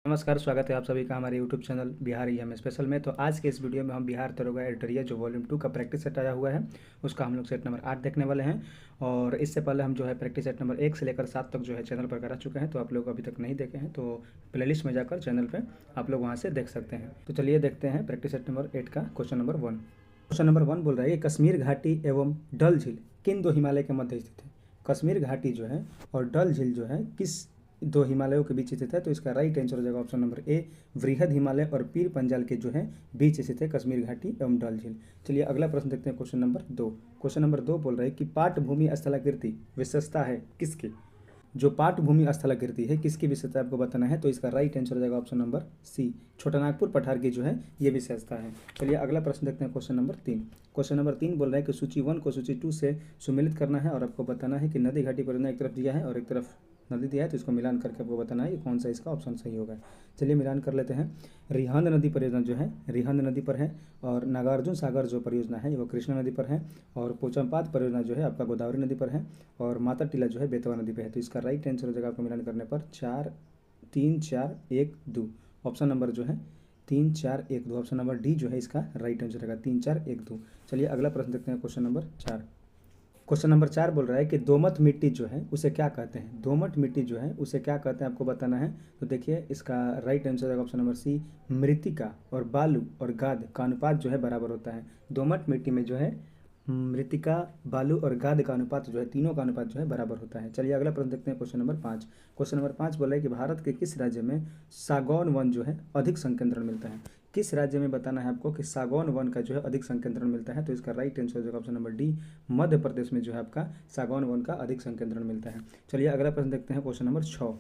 नमस्कार, स्वागत है आप सभी का हमारे YouTube channel Bihar EM special में। तो आज के इस वीडियो में हम बिहार दरोगा एडिटोरियल जो वॉल्यूम 2 का प्रैक्टिस सेट आया हुआ है उसका हम लोग सेट नंबर 8 देखने वाले हैं। और इससे पहले हम जो है प्रैक्टिस सेट नंबर 1 से लेकर 7 तक जो है चैनल पर करा चुके हैं। तो आप लोग अभी तक नहीं देखे हैं तो प्लेलिस्ट में जाकर चैनल पर आप लोग वहाँ से देख सकते हैं। तो चलिए देखते हैं प्रैक्टिस सेट नंबर 8 का क्वेश्चन नंबर 1। क्वेश्चन नंबर 1 बोल रहा है कि कश्मीर घाटी एवं डल झील किन दो हिमालय के मध्य स्थित है। कश्मीर घाटी जो है और डल झील जो है किस दो हिमालयों के बीच स्थित है। तो इसका राइट आंसर हो जाएगा ऑप्शन नंबर ए, वृहद हिमालय और पीर पंजाल के जो है बीच स्थित है कश्मीर घाटी एवं डल झील। चलिए अगला प्रश्न देखते हैं क्वेश्चन नंबर 2। क्वेश्चन नंबर 2 बोल रहे हैं कि पाटभूमि स्थलाकृति विशेषता है किसकी। जो पाटभूमि स्थलाकृति है किसकी विशेषता आपको बताना है। तो इसका राइट आंसर हो जाएगा ऑप्शन नंबर सी, छोटानागपुर पठार की जो है ये विशेषता है। चलिए अगला प्रश्न देखते हैं क्वेश्चन नंबर 3। क्वेश्चन नंबर 3 बोल रहा है कि सूची 1 को सूची 2 से सुमेलित करना है और आपको बताना है कि नदी घाटी परियोजना एक तरफ दिया है और एक तरफ नदी दिया है। तो इसको मिलान करके आपको बताना है कि कौन सा इसका ऑप्शन सही होगा। चलिए मिलान कर लेते हैं। रिहंद नदी परियोजना जो है रिहंद नदी पर है और नागार्जुन सागर जो परियोजना है वो कृष्णा नदी पर है और पोचमपाद परियोजना जो है आपका गोदावरी नदी पर है और माता टीला जो है बेतवा नदी पर है। तो इसका राइट आंसर हो जाएगा आपको मिलान करने पर 3-4-1-2 ऑप्शन नंबर जो है 3-4-1-2 ऑप्शन नंबर डी जो है इसका राइट आंसर रहेगा 3-4-1-2। चलिए अगला प्रश्न देखते हैं क्वेश्चन नंबर 4। क्वेश्चन नंबर 4 बोल रहा है कि दोमट मिट्टी जो है उसे क्या कहते हैं। दोमट मिट्टी जो है उसे क्या कहते हैं आपको बताना है। तो देखिए इसका राइट आंसर है ऑप्शन नंबर सी, मृतिका और बालू और गाद का अनुपात जो है बराबर होता है। दोमट मिट्टी में जो है मृतिका, बालू और गाद का अनुपात जो है तीनों का अनुपात जो है बराबर होता है। चलिए अगला प्रश्न देखते हैं क्वेश्चन नंबर 5। क्वेश्चन नंबर 5 बोल रहा है कि भारत के किस राज्य में सागौन वन जो है अधिक संकेंद्रण मिलता है। किस राज्य में बताना है आपको कि सागौन वन का जो है अधिक संकेंद्रण मिलता है। तो इसका राइट आंसर हो जाएगा option number D, Madhya Pradesh में जो है आपका सागौन वन का अधिक संकेंद्रण मिलता है। चलिए अगला प्रश्न देखते हैं क्वेश्चन नंबर 6।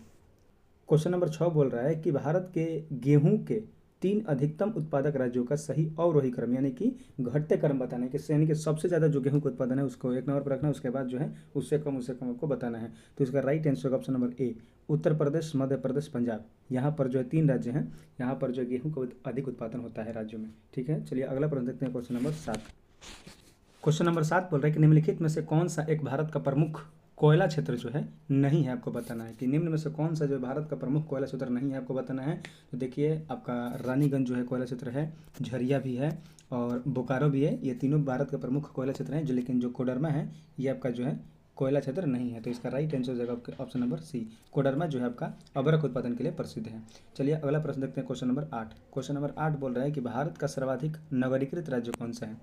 क्वेश्चन नंबर 6 बोल रहा है कि भारत के गेहूं के 3 अधिकतम उत्पादक राज्यों का सही अवरोही क्रम यानी कि घटते क्रम बताना है कि यानी कि सबसे ज़्यादा जो गेहूं का उत्पादन है उसको एक नंबर पर रखना है, उसके बाद जो है उससे कम आपको बताना है। तो इसका right answer option number A, Uttar Pradesh, Madhya Pradesh, Punjab. यहाँ पर जो है 3 राज्य हैं, यहाँ पर जो गेहूँ का अधिक उत्पादन होता है राज्यों में। ठीक है, चलिए अगला प्रश्न देखते हैं क्वेश्चन नंबर 7। क्वेश्चन नंबर 7 बोल रहा है कि निम्नलिखित में से कौन सा एक भारत का प्रमुख कोयला क्षेत्र जो है नहीं है। आपको बताना है कि निम्न में से कौन सा जो भारत का प्रमुख कोयला क्षेत्र नहीं है आपको बताना है। तो देखिए आपका रानीगंज जो है कोयला क्षेत्र है, झरिया भी है और बोकारो भी है। ये तीनों भारत के प्रमुख कोयला क्षेत्र हैं, जो लेकिन जो कोडरमा है ये आपका जो है कोयला क्षेत्र नहीं है। तो इसका राइट आंसर हो जाएगा आपके ऑप्शन नंबर सी, कोडरमा जो है आपका अबरख उत्पादन के लिए प्रसिद्ध है। चलिए अगला प्रश्न देखते हैं क्वेश्चन नंबर 8। क्वेश्चन नंबर 8 बोल रहा है कि भारत का सर्वाधिक नगरीकृत राज्य कौन सा है।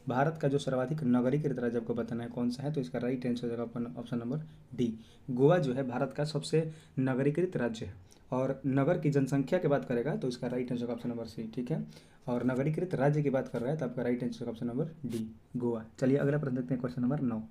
भारत का जो सर्वाधिक नगरीकृत राज्य आपको बताना है कौन सा है। तो इसका राइट आंसर हो जाएगा ऑप्शन नंबर डी, गोवा जो है भारत का सबसे नगरीकृत राज्य है। और नगर की जनसंख्या की बात करेगा तो इसका right answer option number C. ठीक है, और नगरीकृत राज्य की बात कर रहा है तो आपका right answer option number D, Goa. चलिए अगला प्रश्न देखते हैं क्वेश्चन नंबर 9।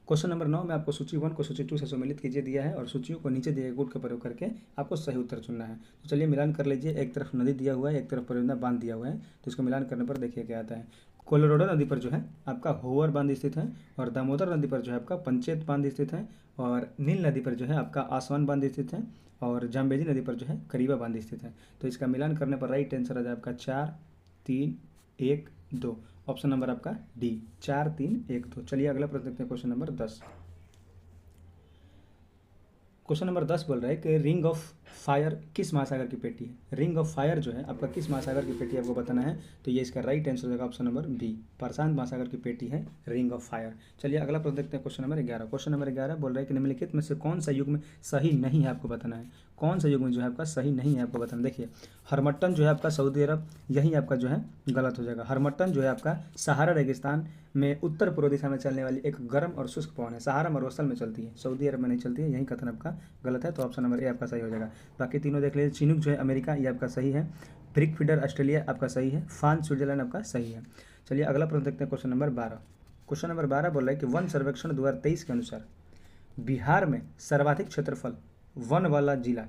क्वेश्चन नंबर 9 में आपको सूची 1 को सूची 2 से सम्मिलित कीजिए दिया है और सूचियों को नीचे दिए गए गुण का प्रयोग करके आपको सही उत्तर चुनना है। तो चलिए मिलान कर लीजिए। एक तरफ नदी दिया हुआ है, एक तरफ परियोजना बांध दिया हुआ है। तो इसको मिलान करने पर देखिए क्या आता है। कोलोराडो नदी पर जो है आपका होवर बांध स्थित है और दामोदर नदी पर जो है आपका पंचेत बांध स्थित है और नील नदी पर जो है आपका आसवान बांध स्थित है और जाम्बेजी नदी पर जो है करीबा बांध स्थित है। तो इसका मिलान करने पर राइट आंसर आ जाए आपका 4-3-1-2 ऑप्शन नंबर आपका डी, 4-3-1-2। चलिए अगला प्रश्न देखते हैं क्वेश्चन नंबर 10। क्वेश्चन नंबर 10 बोल रहा है कि रिंग ऑफ फायर किस महासागर की पेटी है। रिंग ऑफ फायर जो है आपका किस महासागर की पेटी आपको बताना है। तो ये इसका राइट आंसर होगा ऑप्शन नंबर बी, प्रशांत महासागर की पेटी है रिंग ऑफ फायर। चलिए अगला प्रश्न देखते हैं क्वेश्चन नंबर 11। क्वेश्चन नंबर 11 बोल रहा है कि निम्नलिखित में से कौन सा युग में सही नहीं है आपको बताना है। कौन सा युग में जो है आपका सही नहीं है आपको बताना। देखिए हरमट्टन जो है आपका सऊदी अरब, यही आपका जो है गलत हो जाएगा। हरमट्टन जो है आपका सहारा रेगिस्तान में उत्तर पूर्व दिशा में चलने वाली एक गर्म और शुष्क पवन है, सहारा मरुस्थल में चलती है, सऊदी अरब में नहीं चलती है। यही कथन आपका गलत है। तो ऑप्शन नंबर ए आपका सही हो जाएगा। बाकी तीनों देख लीजिए। चिनूक जो है अमेरिका, ये आपका सही है। ब्रिक फीडर ऑस्ट्रेलिया आपका सही है। फान स्विट्जरलैंड आपका सही है। चलिए अगला प्रश्न देखते हैं क्वेश्चन नंबर 12। क्वेश्चन नंबर 12 बोल रहा है कि वन सर्वेक्षण 2023 के अनुसार बिहार में सर्वाधिक क्षेत्रफल वन वाला जिला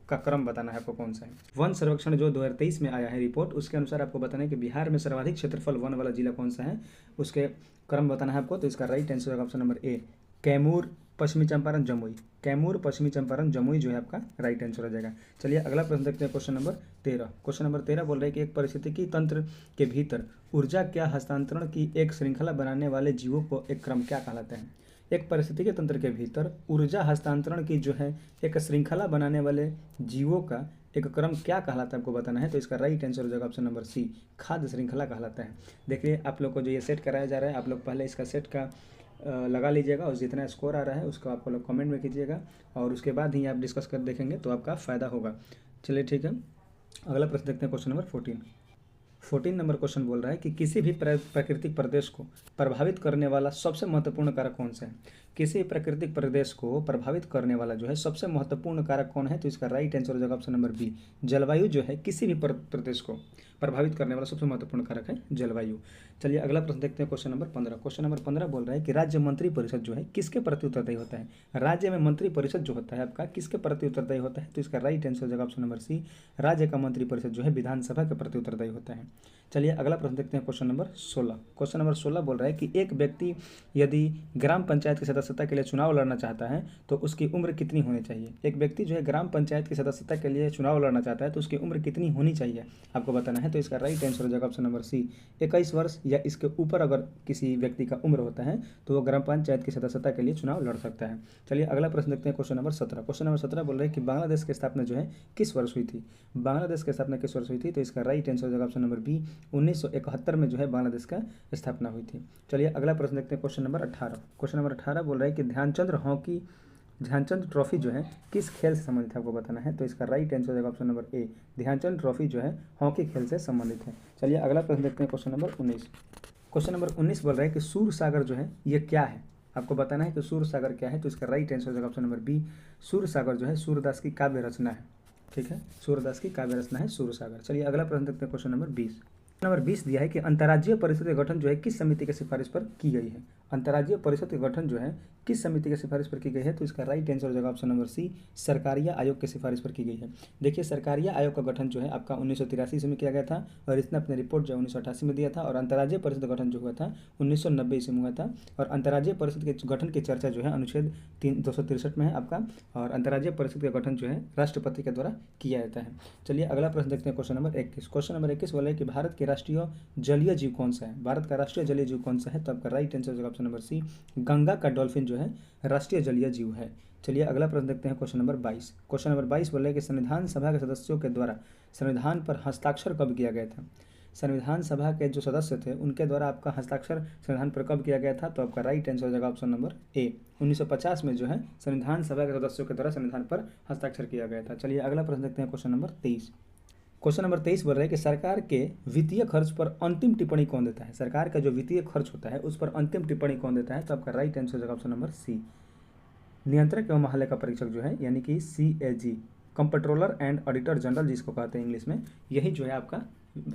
का क्रम बताना है आपको कौन सा है। वन सर्वेक्षण जो 2023 में आया है रिपोर्ट, उसके अनुसार आपको बताना है कि बिहार में सर्वाधिक क्षेत्रफल वन वाला जिला कौन सा है, उसके क्रम बताना है आपको। तो इसका राइट आंसर होगा ऑप्शन नंबर ए, कैमूर, पश्चिमी चंपारण, जमुई। कैमूर, पश्चिमी चंपारण, जमुई जो है आपका राइट आंसर हो जाएगा। चलिए अगला प्रश्न देखते हैं क्वेश्चन नंबर 13। क्वेश्चन नंबर 13 बोल रहे हैं कि एक पारिस्थितिकी तंत्र के भीतर ऊर्जा क्या हस्तांतरण की एक श्रृंखला बनाने वाले जीवों को एक क्रम क्या कहलाता है। एक पारिस्थितिकी तंत्र के भीतर ऊर्जा हस्तांतरण की जो है एक श्रृंखला बनाने वाले जीवों का एक क्रम क्या कहलाता है आपको बताना है। तो इसका राइट आंसर हो जाएगा ऑप्शन नंबर सी, खाद्य श्रृंखला कहलाता है। देखिए आप लोग को जो ये सेट कराया जा रहा है, आप लोग पहले इसका सेट का लगा लीजिएगा और जितना स्कोर आ रहा है उसको आप लोग कमेंट में कीजिएगा और उसके बाद ही आप डिस्कस कर देखेंगे तो आपका फ़ायदा होगा। चलिए ठीक है, अगला प्रश्न देखते हैं, क्वेश्चन नंबर 14 नंबर क्वेश्चन बोल रहा है कि किसी भी प्राकृतिक प्रदेश को प्रभावित करने वाला सबसे महत्वपूर्ण कारक कौन सा है। किसी प्राकृतिक प्रदेश को प्रभावित करने वाला जो है सबसे महत्वपूर्ण कारक कौन है। तो इसका राइट आंसर हो जाएगा ऑप्शन नंबर बी, जलवायु जो है किसी भी प्रदेश को प्रभावित करने वाला सबसे महत्वपूर्ण कारक है जलवायु। चलिए अगला प्रश्न देखते हैं, क्वेश्चन नंबर 15। क्वेश्चन नंबर 15 बोल रहा है कि राज्य मंत्री परिषद जो है किसके प्रति उत्तरदायी होता है। राज्य में मंत्री परिषद जो होता है आपका किसके प्रति उत्तरदायी होता है। तो इसका राइट आंसर हो जाएगा ऑप्शन नंबर सी, राज्य का मंत्री परिषद जो है विधानसभा के प्रति उत्तरदायी होता है। चलिए अगला प्रश्न देखते हैं, क्वेश्चन नंबर 16। क्वेश्चन नंबर 16 बोल रहा है कि एक व्यक्ति यदि ग्राम पंचायत की सदस्यता के लिए चुनाव लड़ना चाहता है तो उसकी उम्र कितनी होनी चाहिए। एक व्यक्ति जो है ग्राम पंचायत की सदस्यता के लिए चुनाव लड़ना चाहता है तो उसकी उम्र कितनी होनी चाहिए आपको बताना है। तो इसका राइट आंसर हो जाएगा ऑप्शन नंबर सी, 21 वर्ष या इसके ऊपर अगर किसी व्यक्ति का उम्र होता है तो वो ग्राम पंचायत की सदस्यता के लिए चुनाव लड़ सकता है। चलिए अगला प्रश्न देखते हैं, क्वेश्चन नंबर 17। क्वेश्चन नंबर 17 बोल रहे हैं कि बांग्लादेश की स्थापना जो है किस वर्ष हुई थी। बांग्लादेश की स्थापना किस वर्ष हुई थी। तो इसका राइट आंसर हो जाएगा ऑप्शन नंबर बी, 1971 में जो है बांग्लादेश का स्थापना हुई थी। चलिए अगला प्रश्न देखते हैं, क्वेश्चन नंबर 18। क्वेश्चन नंबर 18 बोल रहा है कि ध्यानचंद ट्रॉफी जो है किस खेल से संबंधित है आपको बताना है। तो इसका राइट आंसर हो जाएगा option number A, Dhyan Chand trophy जो है हॉकी खेल से संबंधित है। चलिए अगला प्रश्न देखते हैं, क्वेश्चन नंबर 19। क्वेश्चन नंबर 19 बोल रहा है कि सूर सागर जो है ये क्या है आपको बताना है कि सूर सागर क्या है। तो इसका राइट आंसर हो जाएगा ऑप्शन नंबर बी, सूर सागर जो है सूरदास की काव्य रचना है। ठीक है, सूरदास की काव्य रचना है सूर सागर। चलिए अगला प्रश्न देखते हैं, क्वेश्चन नंबर 20। नंबर 20 दिया है कि अंतर्राज्यीय परिषद का गठन जो है किस समिति के सिफारिश पर की गई है। अंतर्राज्यीय परिषद का गठन जो है किस समिति के सिफारिश पर की गई है। तो इसका राइट आंसर हो जाएगा ऑप्शन नंबर सी, सरकारिया आयोग के सिफारिश पर की गई है। देखिए सरकारिया आयोग का गठन जो है आपका 1983 ईस्वी में किया गया था और इसने अपने रिपोर्ट जो है 1988 में दिया था और अंतर्राज्यीय परिषद का गठन जो हुआ था 1990 ईस्वी में हुआ था। और अंतर्राज्यीय परिषद के गठन की चर्चा जो है अनुच्छेद 263 में है आपका। और अंतर्राज्यीय परिषद का गठन जो है राष्ट्रपति के द्वारा किया जाता है। चलिए अगला प्रश्न देखते हैं, क्वेश्चन नंबर 21। क्वेश्चन नंबर 21 बोला है कि भारत के राष्ट्रीय जलीय जीव कौन सा है। भारत का राष्ट्रीय जलीय जीव कौन सा है। तो आपका राइट आंसर होगा ऑप्शन नंबर सी, गंगा का डॉल्फिन जो है राष्ट्रीय जलीय जीव है। चलिए अगला प्रश्न देखते हैं, क्वेश्चन नंबर 22। क्वेश्चन नंबर 22 बोले कि संविधान सभा के सदस्यों के द्वारा संविधान पर हस्ताक्षर कब किया गया था। संविधान सभा के जो सदस्य थे उनके द्वारा आपका हस्ताक्षर संविधान पर कब किया गया था। तो आपका राइट आंसर हो जाएगा ऑप्शन नंबर ए, 1950 में जो है संविधान सभा के सदस्यों के द्वारा संविधान पर हस्ताक्षर किया गया था। चलिए अगला प्रश्न देखते हैं, क्वेश्चन नंबर 23। क्वेश्चन नंबर 23 बोल रहा है कि सरकार के वित्तीय खर्च पर अंतिम टिप्पणी कौन देता है। सरकार का जो वित्तीय खर्च होता है उस पर अंतिम टिप्पणी कौन देता है। तो आपका राइट आंसर हो जाएगा ऑप्शन नंबर सी, नियंत्रक एवं महालेखा परीक्षक जो है यानी कि CAG, comptroller and auditor general जिसको कहते हैं इंग्लिश में, यही जो है आपका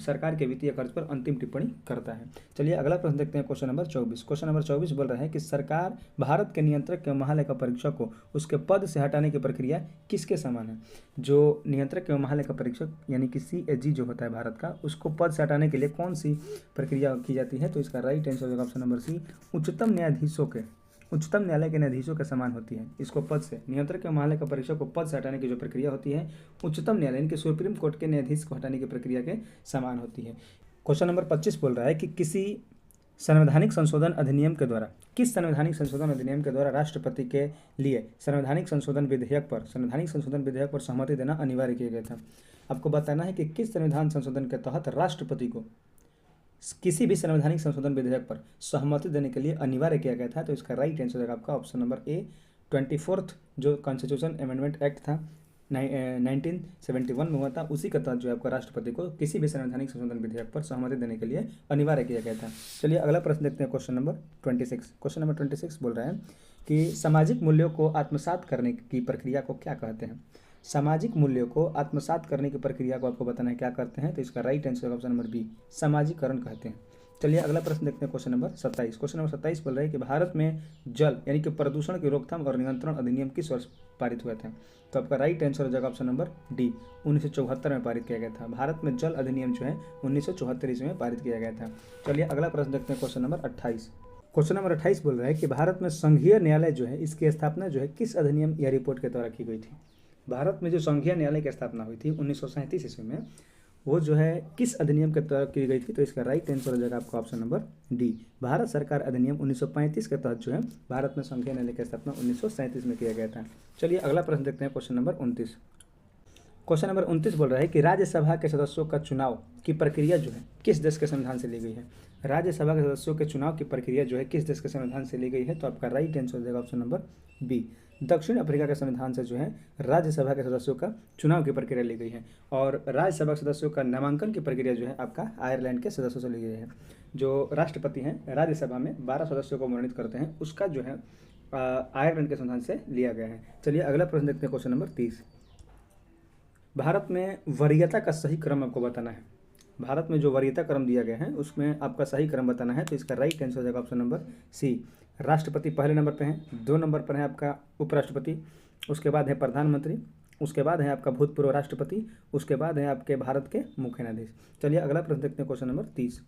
सरकार के वित्तीय खर्च पर अंतिम टिप्पणी करता है। चलिए अगला प्रश्न देखते हैं, क्वेश्चन नंबर 24। क्वेश्चन नंबर 24 बोल रहा है कि सरकार भारत के नियंत्रक एवं महालेखा परीक्षक को उसके पद से हटाने की प्रक्रिया किसके समान है। जो नियंत्रक एवं महालेखा परीक्षक यानी कि CAG जो होता है भारत का, उसको पद से हटाने के लिए कौन सी प्रक्रिया की जाती है। तो इसका राइट आंसर होगा ऑप्शन नंबर सी, उच्चतम न्यायालय के न्यायाधीशों के समान होती है। इसको पद से नियंत्रक एवं महालेखा परीक्षक को पद से हटाने की जो प्रक्रिया होती है उच्चतम न्यायालय यानी कि सुप्रीम कोर्ट के न्यायाधीश को हटाने की प्रक्रिया के समान होती है। क्वेश्चन नंबर 25 बोल रहा है कि किस संवैधानिक संशोधन अधिनियम के द्वारा राष्ट्रपति के लिए संवैधानिक संशोधन विधेयक पर सहमति देना अनिवार्य किया गया था। आपको बताना है कि किस संविधान संशोधन के तहत राष्ट्रपति को किसी भी संवैधानिक संशोधन विधेयक पर सहमति देने के लिए अनिवार्य किया गया था। तो इसका राइट आंसर होगा आपका ऑप्शन नंबर ए, 24th जो कॉन्स्टिट्यूशन अमेंडमेंट एक्ट था 1971 में हुआ था, उसी के तहत जो है आपका राष्ट्रपति को किसी भी संवैधानिक संशोधन विधेयक पर सहमति देने के लिए अनिवार्य किया गया था। चलिए अगला प्रश्न देखते हैं, क्वेश्चन नंबर 26। क्वेश्चन नंबर 26 बोल रहा है कि सामाजिक मूल्यों को आत्मसात करने की प्रक्रिया को क्या कहते हैं। सामाजिक मूल्यों को आत्मसात करने की प्रक्रिया को आपको बताना है क्या करते हैं। तो इसका right answer option number B, सामाजिकरण कहते हैं। चलिए अगला प्रश्न देखते हैं, क्वेश्चन नंबर 27। क्वेश्चन नंबर 27 बोल रहा है कि भारत में जल यानी कि प्रदूषण की रोकथाम और नियंत्रण अधिनियम किस वर्ष पारित हुए थे। तो आपका राइट आंसर हो जाएगा ऑप्शन नंबर डी, 1974 में पारित किया गया था। भारत में जल अधिनियम जो है 1974 ईस्वी में पारित किया गया था। चलिए अगला प्रश्न देखते हैं, क्वेश्चन नंबर 28। क्वेश्चन नंबर 28 बोल रहा है कि भारत में संघीय न्यायालय जो है इसकी स्थापना जो है किस अधिनियम या रिपोर्ट के द्वारा की गई थी। भारत में जो संघीय न्यायालय की स्थापना हुई थी 1937 ईस्वी में, वो जो है किस अधिनियम के तहत की गई थी, तो इसका राइट आंसर हो जाएगा आपका ऑप्शन नंबर डी, भारत सरकार अधिनियम 1935 के तहत जो है भारत में संघीय न्यायालय की स्थापना 1937 में किया गया था। चलिए अगला प्रश्न देखते हैं, क्वेश्चन नंबर 29। क्वेश्चन नंबर 29 बोल रहा है कि राज्यसभा के सदस्यों का चुनाव की प्रक्रिया जो है किस देश के संविधान से ली गई है। राज्यसभा के सदस्यों के चुनाव की प्रक्रिया जो है किस देश के संविधान से ली गई है, तो आपका राइट आंसर हो जाएगा ऑप्शन नंबर बी, दक्षिण अफ्रीका के संविधान से जो है राज्यसभा के सदस्यों का चुनाव की प्रक्रिया ली गई है। और राज्यसभा के सदस्यों का नामांकन की प्रक्रिया जो है आपका आयरलैंड के सदस्यों से ली गई है। जो राष्ट्रपति हैं राज्यसभा में 12 सदस्यों को मनोनीत करते हैं, उसका जो है आयरलैंड के संविधान से लिया गया है। चलिए अगला प्रश्न देखते हैं, क्वेश्चन नंबर 30। भारत में वरीयता का सही क्रम आपको बताना है। भारत में जो वरीयता क्रम दिया गया है उसमें आपका सही क्रम बताना है, तो इसका राइट आंसर हो जाएगा ऑप्शन नंबर सी, राष्ट्रपति पहले नंबर पे हैं, 2 नंबर पर है आपका उपराष्ट्रपति, उसके बाद है प्रधानमंत्री, उसके बाद है आपका भूतपूर्व राष्ट्रपति, उसके बाद है आपके भारत के मुख्य न्यायाधीश। चलिए अगला प्रश्न देखते हैं, क्वेश्चन नंबर 30।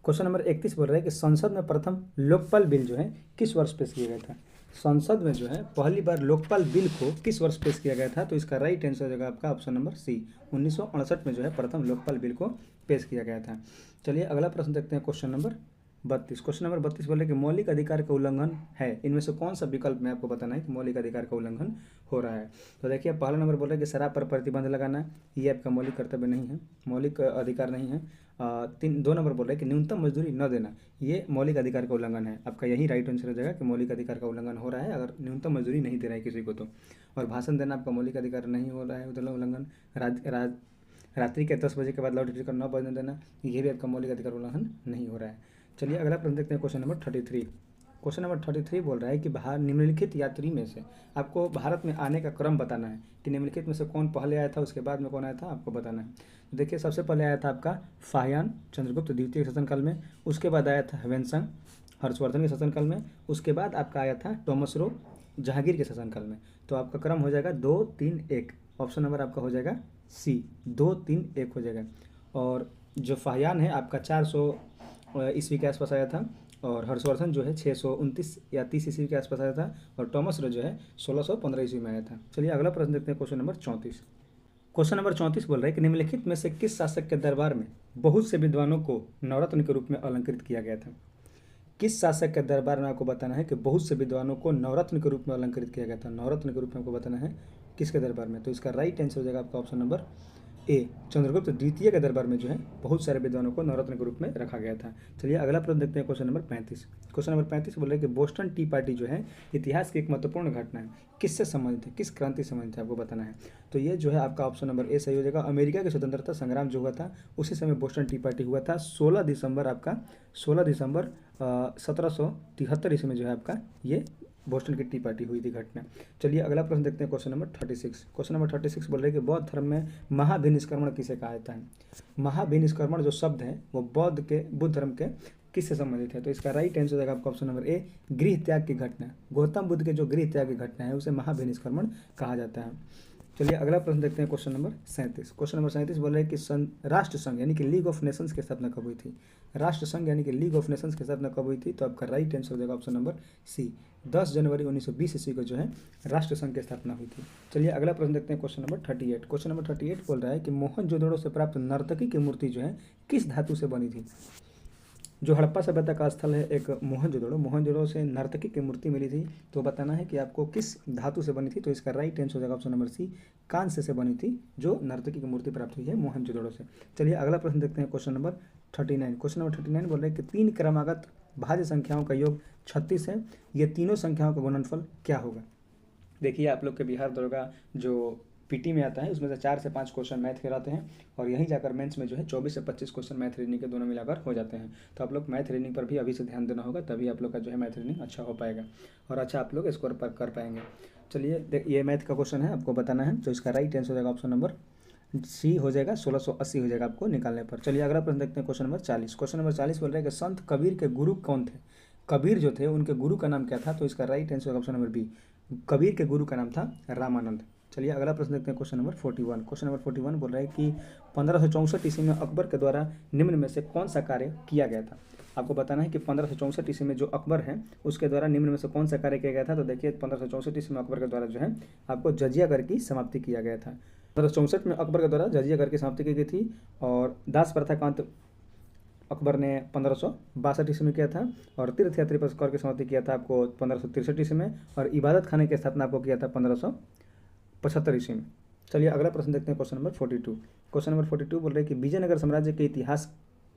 क्वेश्चन नंबर 31 बोल रहा है कि संसद में प्रथम लोकपाल बिल जो है किस वर्ष पेश किया गया था। संसद में जो है पहली बार लोकपाल बिल को किस वर्ष पेश किया गया था, तो इसका राइट आंसर हो जाएगा आपका ऑप्शन नंबर सी, 1968 में जो है प्रथम लोकपाल बिल को पेश किया गया था। चलिए अगला प्रश्न देखते हैं, क्वेश्चन नंबर 32। क्वेश्चन नंबर 32 बोले कि मौलिक अधिकार का उल्लंघन है, इनमें से कौन सा विकल्प में आपको बताना है कि मौलिक अधिकार का उल्लंघन हो रहा है। तो देखिए पहला नंबर बोल रहे हैं कि शराब पर प्रतिबंध लगाना, ये आपका मौलिक कर्तव्य नहीं है, मौलिक अधिकार नहीं है। 2 नंबर बोल रहे हैं कि न्यूनतम मजदूरी न देना, ये मौलिक अधिकार का उल्लंघन है। आपका यही राइट आंसर हो जाएगा कि मौलिक अधिकार का उल्लंघन हो रहा है अगर न्यूनतम मजदूरी नहीं दे रहा है किसी को तो। और भाषण देना आपका मौलिक अधिकार नहीं हो रहा है उल्लंघन। रात्रि के 10 बजे के बाद लाउड स्पीकर 9 बजने देना, ये भी आपका मौलिक अधिकार उल्लंघन नहीं हो रहा है। चलिए अगला प्रश्न देखते हैं, क्वेश्चन नंबर 33। क्वेश्चन नंबर 33 बोल रहा है कि निम्नलिखित यात्री में से आपको भारत में आने का क्रम बताना है कि निम्नलिखित में से कौन पहले आया था, उसके बाद में कौन आया था, आपको बताना है। तो देखिए सबसे पहले आया था आपका फाहियान चंद्रगुप्त द्वितीय के शासनकाल में, उसके बाद आया था ह्वेनसांग हर्षवर्धन के शासनकाल में, उसके बाद आपका आया था टॉमस रो जहांगीर के शासनकाल में। तो आपका क्रम हो जाएगा 2 3 1, ऑप्शन नंबर आपका हो जाएगा सी, 2 3 1 हो जाएगा। और जो फाहियान है आपका 400 ईस्वी के आसपास आया था, और हर्षवर्धन जो है 629 या 30 ईस्वी के आसपास आया था, और टॉमस रो जो है 1615 ईस्वी में आया था। चलिए अगला प्रश्न देखते हैं, क्वेश्चन नंबर 34। क्वेश्चन नंबर 34 बोल रहा है कि निम्नलिखित में से किस शासक के दरबार में बहुत से विद्वानों को नवरत्न के रूप में अलंकृत किया गया था। किस शासक के दरबार में आपको बताना है कि बहुत से विद्वानों को नवरत्न के रूप में अलंकृत किया गया था, नवरत्न के रूप में आपको बताना है किसके दरबार में। तो इसका राइट आंसर हो जाएगा आपका ऑप्शन नंबर ए, चंद्रगुप्त द्वितीय के दरबार में जो है बहुत सारे विद्वानों को नवरत्न के रूप में रखा गया था। चलिए अगला प्रश्न देखते हैं, क्वेश्चन नंबर 35। क्वेश्चन नंबर 35 बोल रहे हैं कि बोस्टन टी पार्टी जो है इतिहास की एक महत्वपूर्ण घटना है, किससे संबंधित है, किस क्रांति से संबंधित है, आपको बताना है। तो ये जो है आपका ऑप्शन नंबर ए सही हो जाएगा। अमेरिका के स्वतंत्रता संग्राम जो हुआ था उसी समय बोस्टन टी पार्टी हुआ था, 16 दिसंबर 1773 ईस्वी में जो है आपका ये बोस्टन की टी पार्टी हुई थी घटना। चलिए अगला प्रश्न देखते हैं, क्वेश्चन नंबर 36। क्वेश्चन नंबर 36 बोल रहे हैं कि बौद्ध धर्म में महाभिनिष्क्रमण किसे कहा जाता है। महाभिनिष्क्रमण जो शब्द है वो बुद्ध धर्म के किससे संबंधित है, तो इसका राइट आंसर हो जाएगा आपका ऑप्शन नंबर ए, गृह त्याग की घटना। गौतम बुद्ध के जो गृह त्याग की घटना है उसे महाभिनिष्क्रमण कहा जाता है। चलिए अगला प्रश्न देखते हैं, क्वेश्चन नंबर 37। क्वेश्चन नंबर 37 बोल रहे हैं कि राष्ट्रसंघ यानी कि लीग ऑफ नेशंस की स्थापना कब हुई थी। राष्ट्रसंघ यानी कि लीग ऑफ नेशंस की स्थापना कब हुई थी, तो आपका राइट आंसर हो जाएगा ऑप्शन नंबर सी, 10 जनवरी 1920 ईस्वी को जो है राष्ट्रसंघ की स्थापना हुई थी। चलिए अगला प्रश्न देखते हैं, क्वेश्चन नंबर 38। क्वेश्चन नंबर 38 बोल रहा है कि मोहनजोदड़ो से प्राप्त नर्तकी की मूर्ति जो है किस धातु से बनी थी। जो हड़प्पा सभ्यता का स्थल है एक मोहनजोदड़ो से नर्तकी की मूर्ति मिली थी, तो बताना है कि आपको किस धातु से बनी थी। तो इसका राइट आंसर हो जाएगा ऑप्शन नंबर सी, कांस्य से बनी थी जो नर्तकी की मूर्ति प्राप्त हुई है मोहनजोदड़ो से। चलिए अगला प्रश्न देखते हैं, क्वेश्चन नंबर 39। क्वेश्चन नंबर 39 बोल रहे हैं कि 3 क्रमागत भाज्य संख्याओं का योग 36 है, ये तीनों संख्याओं का गुणनफल क्या होगा। देखिए आप लोग के बिहार दरोगा जो पीटी में आता है उसमें से 4 से 5 क्वेश्चन मैथ के रहते हैं, और यहीं जाकर मेंस में जो है 24 से 25 क्वेश्चन मैथ रीजनिंग के दोनों मिलाकर हो जाते हैं। तो आप लोग मैथ रीजनिंग पर भी अभी से ध्यान देना होगा, तभी आप लोग का जो है मैथ रीजनिंग अच्छा हो पाएगा और अच्छा आप लोग स्कोर पर कर पाएंगे। चलिए ये मैथ का क्वेश्चन है, आपको बताना है, तो इसका राइट आंसर हो जाएगा ऑप्शन नंबर सी हो जाएगा, 1680 हो जाएगा आपको निकालने पर। चलिए अगला प्रश्न देखते हैं, क्वेश्चन नंबर 40। क्वेश्चन नंबर 40 बोल रहे हैं कि संत कबीर के गुरु कौन थे। कबीर जो थे उनके गुरु का नाम क्या था, तो इसका राइट आंसर होगा ऑप्शन नंबर बी, कबीर के गुरु का नाम था रामानंद। चलिए अगला प्रश्न देखते हैं, क्वेश्चन नंबर 41। क्वेश्चन नंबर 41 बोल रहा है कि 1564 ईस्वी में अकबर के द्वारा निम्न में से कौन सा कार्य किया गया था। आपको बताना है कि 1564 ईस्वी में जो अकबर है उसके द्वारा निम्न में से कौन सा कार्य किया गया था। तो देखिए 1564 ईस्वी में अकबर के द्वारा जो है आपको जजिया कर की समाप्ति किया गया था। 1564 में अकबर के द्वारा जजिया कर की समाप्ति की गई थी और दास प्रथा का अंत अकबर ने 1562 ईस्वी में किया था और तीर्थयात्री पर कर की समाप्ति किया था आपको 1563 ईस्वी में और इबादत खाने की स्थापना आपको किया था 1575 ईस्वी में। चलिए अगला प्रश्न देखते हैं क्वेश्चन नंबर 42। क्वेश्चन नंबर 42 बोल रहे हैं कि विजयनगर साम्राज्य के इतिहास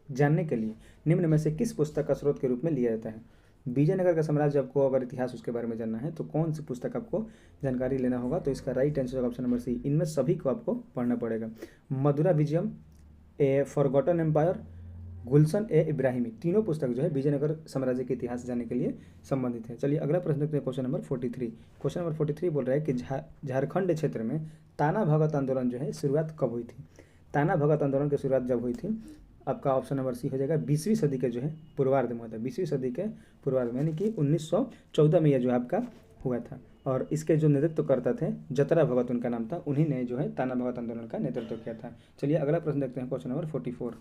जानने के लिए निम्न में से किस पुस्तक का स्रोत के रूप में लिया जाता है। विजयनगर का साम्राज्य आपको अगर इतिहास उसके बारे में जानना है तो कौन सी पुस्तक आपको जानकारी लेना होगा, तो इसका right answer option number C, इनमें सभी को आपको पढ़ना पड़ेगा। Madhura Vijayam, a forgotten empire, Gulshan e Ibrahimi, तीनों पुस्तक जो है विजयनगर साम्राज्य के इतिहास जानने के लिए संबंधित है। चलिए अगला प्रश्न देखते हैं क्वेश्चन नंबर 43। क्वेश्चन नंबर 43 बोल रहा है कि झारखंड क्षेत्र में ताना भगत आंदोलन जो है शुरुआत कब हुई थी। ताना भगत आंदोलन की शुरुआत जब हुई थी, आपका ऑप्शन नंबर सी हो जाएगा 20वीं सदी के जो है पूर्वार्ध में हुआ था। 20वीं सदी के पूर्वार्ध में यानी कि 1914 में यह जो आपका हुआ था और इसके जो नेतृत्व करता थे जतरा भगत उनका नाम था, उन्हीं ने जो है ताना भगत आंदोलन का नेतृत्व किया था। चलिए अगला प्रश्न देखते हैं क्वेश्चन नंबर 44।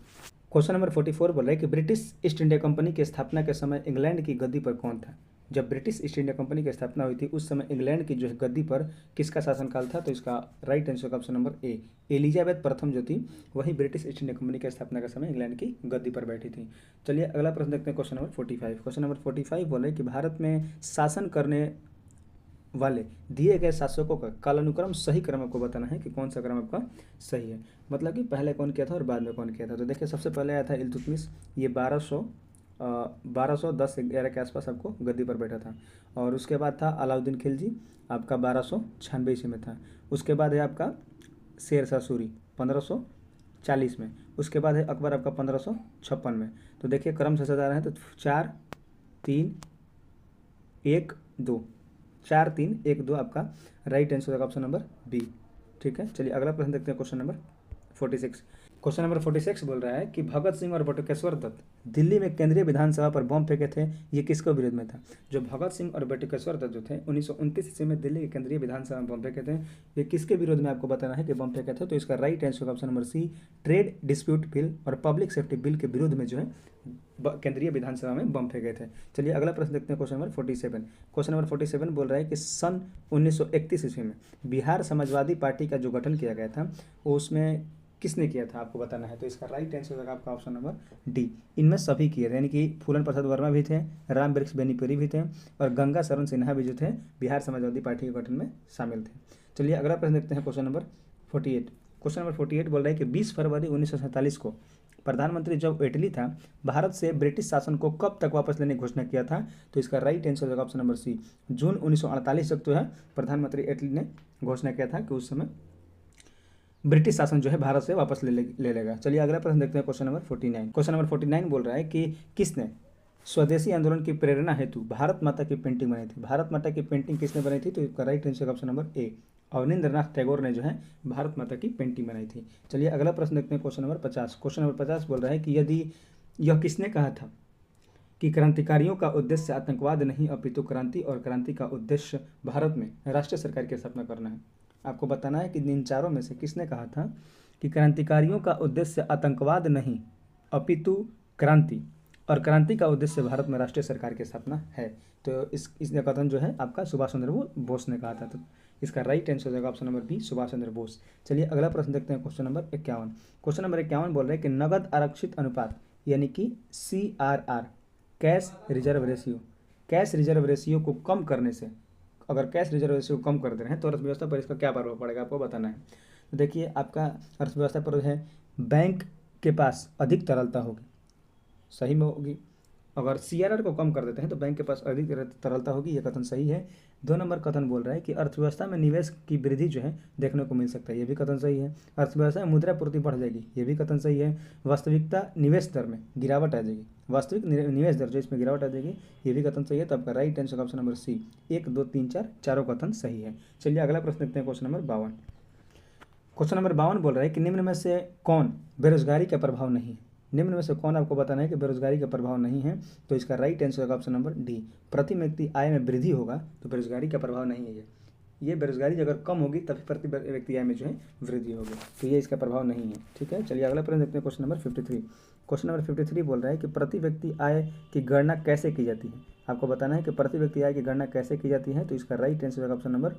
क्वेश्चन नंबर 44 बोल रहा है कि ब्रिटिश ईस्ट इंडिया कंपनी की स्थापना के समय इंग्लैंड की गद्दी पर कौन था। जब ब्रिटिश ईस्ट इंडिया कंपनी की स्थापना हुई थी उस समय इंग्लैंड की जो है गद्दी पर किसका शासनकाल था, तो इसका राइट आंसर का ऑप्शन नंबर ए, एलिजाबेथ प्रथम जो थी वही ब्रिटिश ईस्ट इंडिया कंपनी की स्थापना के समय इंग्लैंड की गद्दी पर बैठी थी। चलिए अगला प्रश्न देखते हैं क्वेश्चन नंबर 45। क्वेश्चन नंबर 45 बोले कि भारत में शासन करने वाले दिए गए शासकों का कालानुक्रम सही क्रम आपको बताना है कि कौन सा क्रम आपका सही है, मतलब कि पहले कौन किया था और बाद में कौन किया था। तो देखिए सबसे पहले आया था इल्तुतमिश, ये 1210-11 के आसपास आपको गद्दी पर बैठा था और उसके बाद था अलाउद्दीन खिलजी, आपका 1296 ईस्वी में था। उसके बाद है आपका शेर शाह सूरी 1540 में। उसके बाद है अकबर आपका 1556 में। तो देखिए क्रम से सजा रहे हैं तो 4 3 1 2, 4 3 1 2 आपका राइट आंसर होगा ऑप्शन नंबर बी। ठीक है, चलिए अगला प्रश्न देखते हैं क्वेश्चन नंबर 46। क्वेश्चन नंबर 46 बोल रहा है कि भगत सिंह और बटुकेश्वर दत्त दिल्ली में केंद्रीय विधानसभा पर बम फेंके थे, ये किसके विरोध में था। जो भगत सिंह और बटुकेश्वर दत्त जो थे 1929 ईस्वी में दिल्ली के केंद्रीय विधानसभा में बम फेंके थे, ये किसके विरोध में आपको बताना है कि बम फेंके थे। तो इसका right answer option number C, trade dispute bill और पब्लिक सेफ्टी बिल के विरोध में जो है केंद्रीय विधानसभा में बम फेंके थे। चलिए अगला प्रश्न देखते हैं क्वेश्चन नंबर 47। क्वेश्चन नंबर 47 बोल रहा है कि सन 1931 ईस्वी में बिहार समाजवादी पार्टी का जो गठन किया गया था वो उसमें किसने किया था आपको बताना है। तो इसका राइट आंसर होगा आपका ऑप्शन नंबर डी, इनमें सभी किए थे, यानी कि फूलन प्रसाद वर्मा भी थे, राम वृक्ष बेनीपुरी भी थे और गंगा शरण सिन्हा भी जो थे बिहार समाजवादी पार्टी के गठन में शामिल थे। चलिए अगला प्रश्न देखते हैं क्वेश्चन नंबर 48। क्वेश्चन नंबर 48 बोल रहा है कि 20 फरवरी 1947 को प्रधानमंत्री जब इटली था भारत से ब्रिटिश शासन को कब तक वापस लेने की घोषणा किया था। तो इसका राइट आंसर होगा ऑप्शन नंबर सी, जून 1948 तक जो है प्रधानमंत्री इटली ने घोषणा किया था कि उस समय ब्रिटिश शासन जो है भारत से वापस ले लेगा। चलिए अगला प्रश्न देखते हैं क्वेश्चन नंबर 49। क्वेश्चन नंबर 49 बोल रहा है कि किसने स्वदेशी आंदोलन की प्रेरणा हेतु भारत माता की पेंटिंग बनाई थी। भारत माता की पेंटिंग किसने बनाई थी, तो इसका राइट आंसर ऑप्शन नंबर ए, अवनींद्रनाथ टैगोर ने जो है भारत माता की पेंटिंग बनाई थी। चलिए अगला प्रश्न देखते हैं क्वेश्चन नंबर 50। क्वेश्चन नंबर 50 बोल रहा है कि यदि यह किसने कहा था कि क्रांतिकारियों का उद्देश्य आतंकवाद नहीं अपितु क्रांति और क्रांति का उद्देश्य भारत में राष्ट्रीय सरकार की स्थापना करना है। आपको बताना है कि इन चारों में से किसने कहा था कि क्रांतिकारियों का उद्देश्य आतंकवाद नहीं अपितु क्रांति और क्रांति का उद्देश्य भारत में राष्ट्रीय सरकार की स्थापना है। तो इस कथन जो है आपका सुभाष चंद्र बोस ने कहा था। तो इसका राइट आंसर हो जाएगा option number B, Subhash Chandra Bose. चलिए अगला प्रश्न देखते हैं क्वेश्चन नंबर 51। क्वेश्चन नंबर 51 बोल रहे हैं कि नगद आरक्षित अनुपात यानी कि CRR, cash reserve ratio, cash reserve ratio को कम करने से, अगर कैश रिजर्व रेशियो को कम कर दे रहे हैं तो अर्थव्यवस्था पर इसका क्या प्रभाव पड़ेगा आपको बताना है। तो देखिए आपका अर्थव्यवस्था पर है बैंक के पास अधिक तरलता होगी, सही में होगी। अगर CRR को कम कर देते हैं तो बैंक के पास अधिक तरलता होगी, यह कथन सही है। 2 नंबर कथन बोल रहा है कि अर्थव्यवस्था में निवेश की वृद्धि जो है देखने को मिल सकता है, यह भी कथन सही है। अर्थव्यवस्था में मुद्रा पूर्ति बढ़ जाएगी, यह भी कथन सही है। वास्तविकता निवेश दर में गिरावट आ जाएगी, वास्तविक निवेश दर जो इसमें गिरावट आ जाएगी, ये भी कथन सही है। तो आपका right answer option number C, 1 2 3 4 चारों कथन सही है। चलिए अगला प्रश्न देखते हैं क्वेश्चन नंबर 52। क्वेश्चन नंबर 52 बोल रहा है कि निम्न में से कौन बेरोजगारी का प्रभाव नहीं है। निम्न में से कौन आपको बताना है कि बेरोजगारी का प्रभाव नहीं है। तो इसका राइट आंसर होगा ऑप्शन नंबर डी, प्रति व्यक्ति आय में वृद्धि होगा तो बेरोजगारी का प्रभाव नहीं है। ये बेरोजगारी अगर कम होगी तभी प्रति व्यक्ति आय में जो है वृद्धि होगी, तो ये इसका प्रभाव नहीं है। ठीक है, चलिए अगला प्रश्न देखते हैं क्वेश्चन नंबर 53। क्वेश्चन नंबर 53 बोल रहा है कि प्रति व्यक्ति आय की गणना कैसे की जाती है। आपको बताना है कि प्रति व्यक्ति आय की गणना कैसे की जाती है। तो इसका राइट आंसर होगा ऑप्शन नंबर